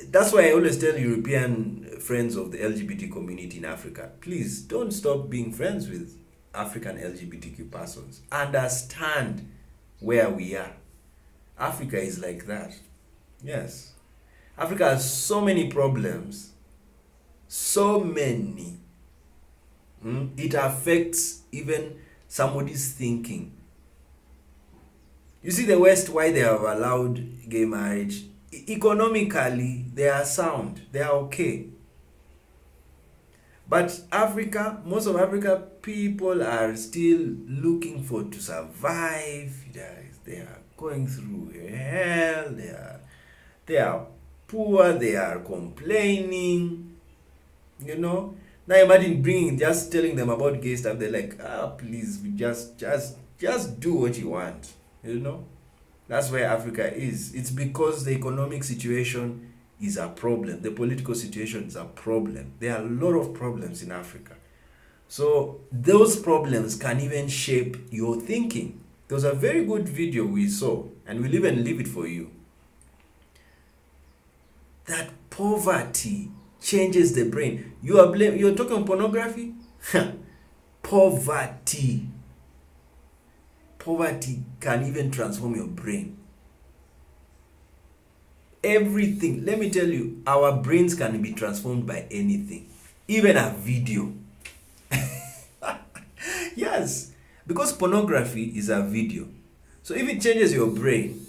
That's why I always tell European friends of the LGBT community in Africa, please don't stop being friends with African LGBTQ persons. Understand where we are. Africa is like that. Yes. Africa has so many problems. So many. It affects even somebody's thinking. You see the West, why they have allowed gay marriage? Economically, they are sound. They are okay. But Africa, most of Africa, people are still looking for to survive. They are going through hell. They are poor. They are complaining. You know. Now imagine just telling them about gay stuff. They're like, please, just do what you want. You know. That's where Africa is. It's because the economic situation is a problem. The political situation is a problem. There are a lot of problems in Africa. So those problems can even shape your thinking. There was a very good video we saw, and we'll even leave it for you, that poverty changes the brain. You're talking pornography? Poverty can even transform your brain. Everything. Let me tell you, our brains can be transformed by anything, even a video. Yes, because pornography is a video. So if it changes your brain,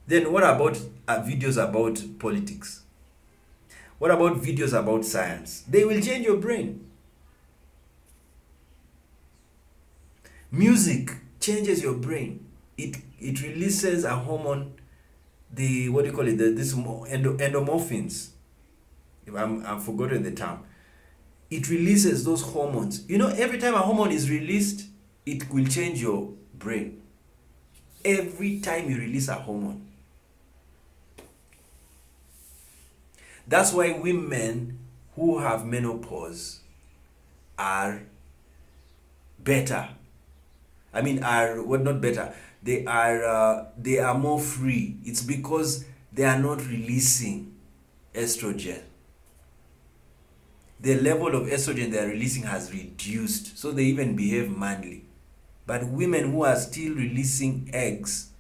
then what about videos about politics? What about videos about science? They will change your brain. Music changes your brain. It releases a hormone, endomorphins. If I've forgotten the term. It releases those hormones. You know, every time a hormone is released, it will change your brain. Every time you release a hormone. That's why women who have menopause are better. Not better. They are more free. It's because they are not releasing estrogen. The level of estrogen they are releasing has reduced, so they even behave manly. But women who are still releasing eggs,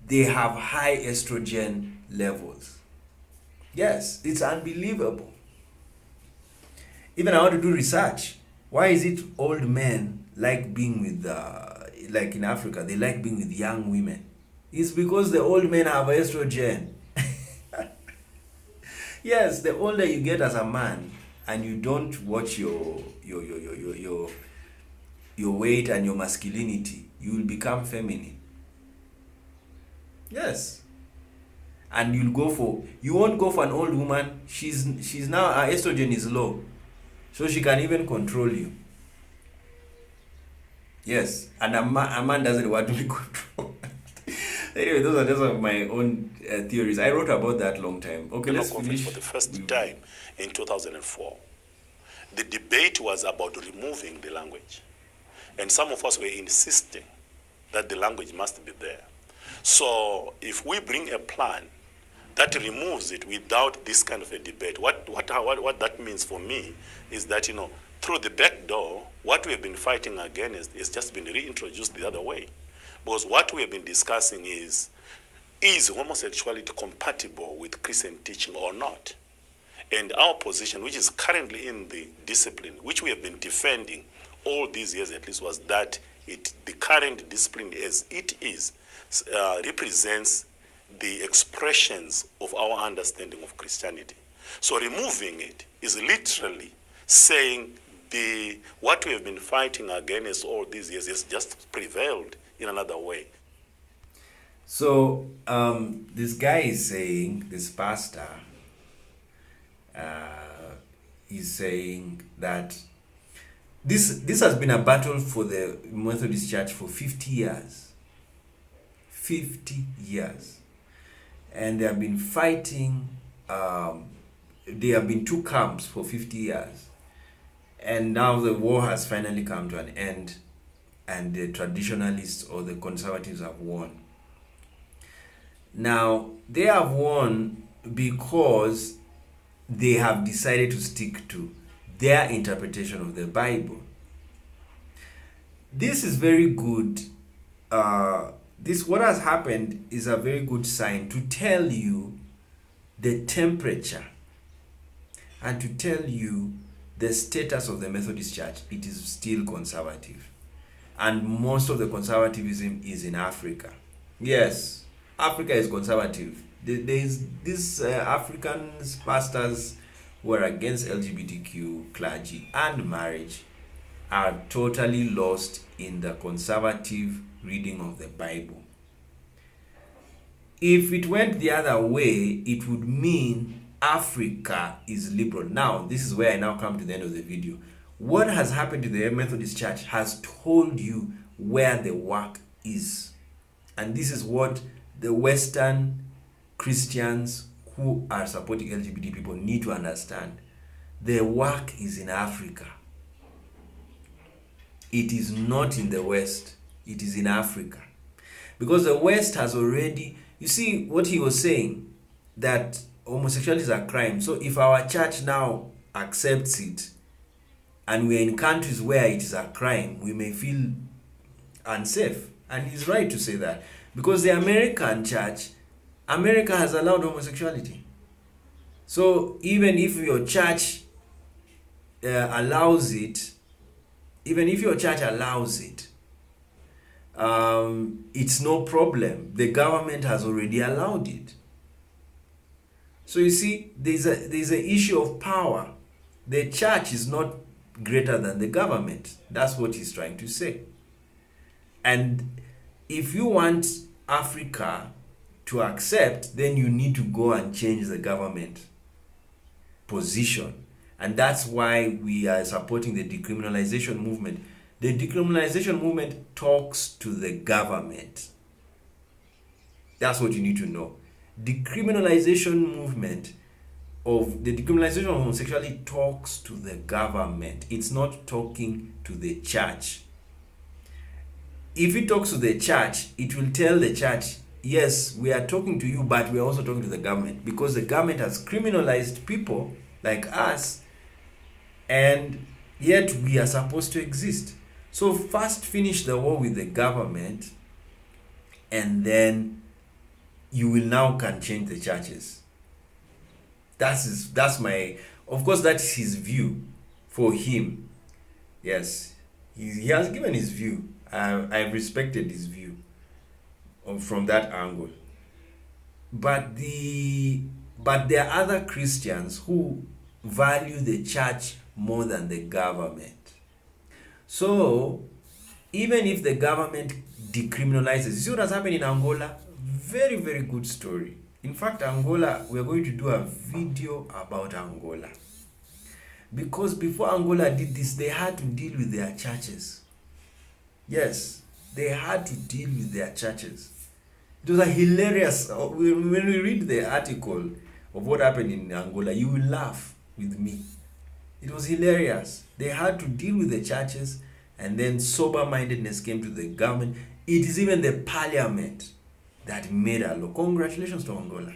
they have high estrogen levels. Yes, it's unbelievable. Even I want to do research. Why is it old men like being with, like in Africa, they like being with young women? It's because the old men have estrogen. Yes, the older you get as a man and you don't watch your weight and your masculinity, you will become feminine. Yes. And you won't go for an old woman. She's now, her estrogen is low, so she can even control you. Yes, and a man doesn't want to be controlled. Anyway, those are just of my own theories. I wrote about that long time. Okay, let's finish. For the first time in 2004, the debate was about removing the language. And some of us were insisting that the language must be there. So if we bring a plan that removes it without this kind of a debate, what that means for me is that, through the back door, what we have been fighting against is just been reintroduced the other way. Because what we have been discussing is homosexuality compatible with Christian teaching or not? And our position, which is currently in the discipline, which we have been defending all these years at least, was that the current discipline as it is represents the expressions of our understanding of Christianity. So removing it is literally saying what we have been fighting against all these years has just prevailed in another way. So this guy is saying, this pastor is saying that this has been a battle for the Methodist Church for 50 years. 50 years. And they have been fighting, there have been two camps for 50 years. And now the war has finally come to an end, and the traditionalists or the conservatives have won. Now, they have won because they have decided to stick to their interpretation of the Bible. This is very good. What has happened is a very good sign to tell you the temperature and to tell you the status of the Methodist Church. It is still conservative, and most of the conservatism is in Africa. Yes, Africa is conservative. There is these African pastors who are against LGBTQ, clergy, and marriage are totally lost in the conservative reading of the Bible. If it went the other way, it would mean Africa is liberal. Now, this is where I now come to the end of the video. What has happened to the Methodist Church has told you where the work is. And this is what the Western Christians who are supporting LGBT people need to understand. The work is in Africa. It is not in the West. It is in Africa. Because the West has already, you see what he was saying, that homosexuality is a crime. So if our church now accepts it, and we're in countries where it is a crime, we may feel unsafe. And he's right to say that. Because the American church, America has allowed homosexuality. So even if your church allows it, it's no problem. The government has already allowed it. So you see, there's an issue of power. The church is not greater than the government. That's what he's trying to say. And if you want Africa to accept, then you need to go and change the government position. And that's why we are supporting the decriminalization movement. The decriminalization movement talks to the government. That's what you need to know. The decriminalization of homosexuality talks to the government. It's not talking to the church. If it talks to the church, it will tell the church, yes, we are talking to you, but we are also talking to the government, because the government has criminalized people like us, and yet we are supposed to exist. So first finish the war with the government, and then you will now can change the churches. That's my, of course, that's his view for him. Yes, he has given his view. I've respected his view from that angle. But there are other Christians who value the church more than the government. So even if the government decriminalizes, you see what has happened in Angola? Very, very good story. In fact, Angola, we are going to do a video about Angola. Because before Angola did this, they had to deal with their churches. Yes, they had to deal with their churches. It was a hilarious, when we read the article of what happened in Angola, you will laugh with me. It was hilarious. They had to deal with the churches, and then sober-mindedness came to the government. It is even the parliament that made a law. Congratulations to Angola.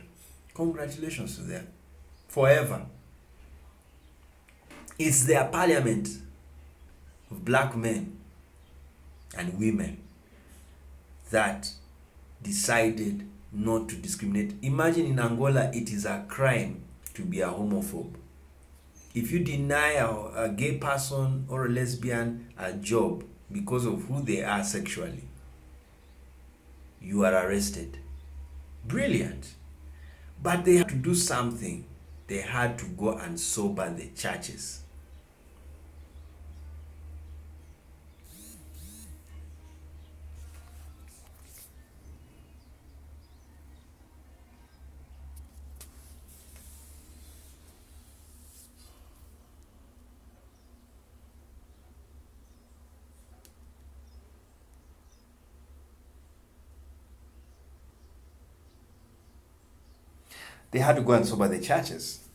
Congratulations to them. Forever. It's their parliament of black men and women that decided not to discriminate. Imagine in Angola, it is a crime to be a homophobe. If you deny a gay person or a lesbian a job because of who they are sexually, you are arrested. Brilliant. But they had to do something. They had to go and sober the churches. They had to go and sober the churches.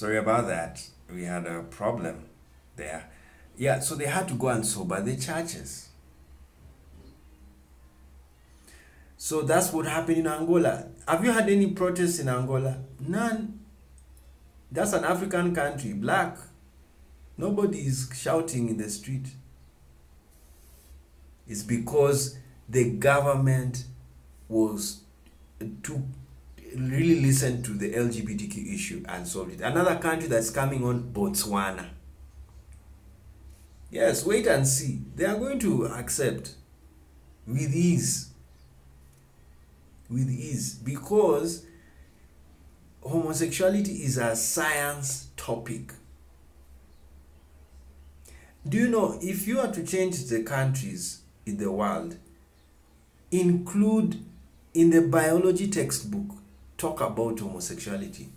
Sorry about that. We had a problem there. Yeah, so they had to go and sober the churches. So that's what happened in Angola. Have you had any protests in Angola? None. That's an African country, black. Nobody is shouting in the street. It's because the government was to really listen to the LGBTQ issue and solved it. Another country that's coming on, Botswana. Yes, wait and see. They are going to accept with ease. With ease. Because homosexuality is a science topic. Do you know, if you are to change the countries in the world, include in the biology textbook, talk about homosexuality.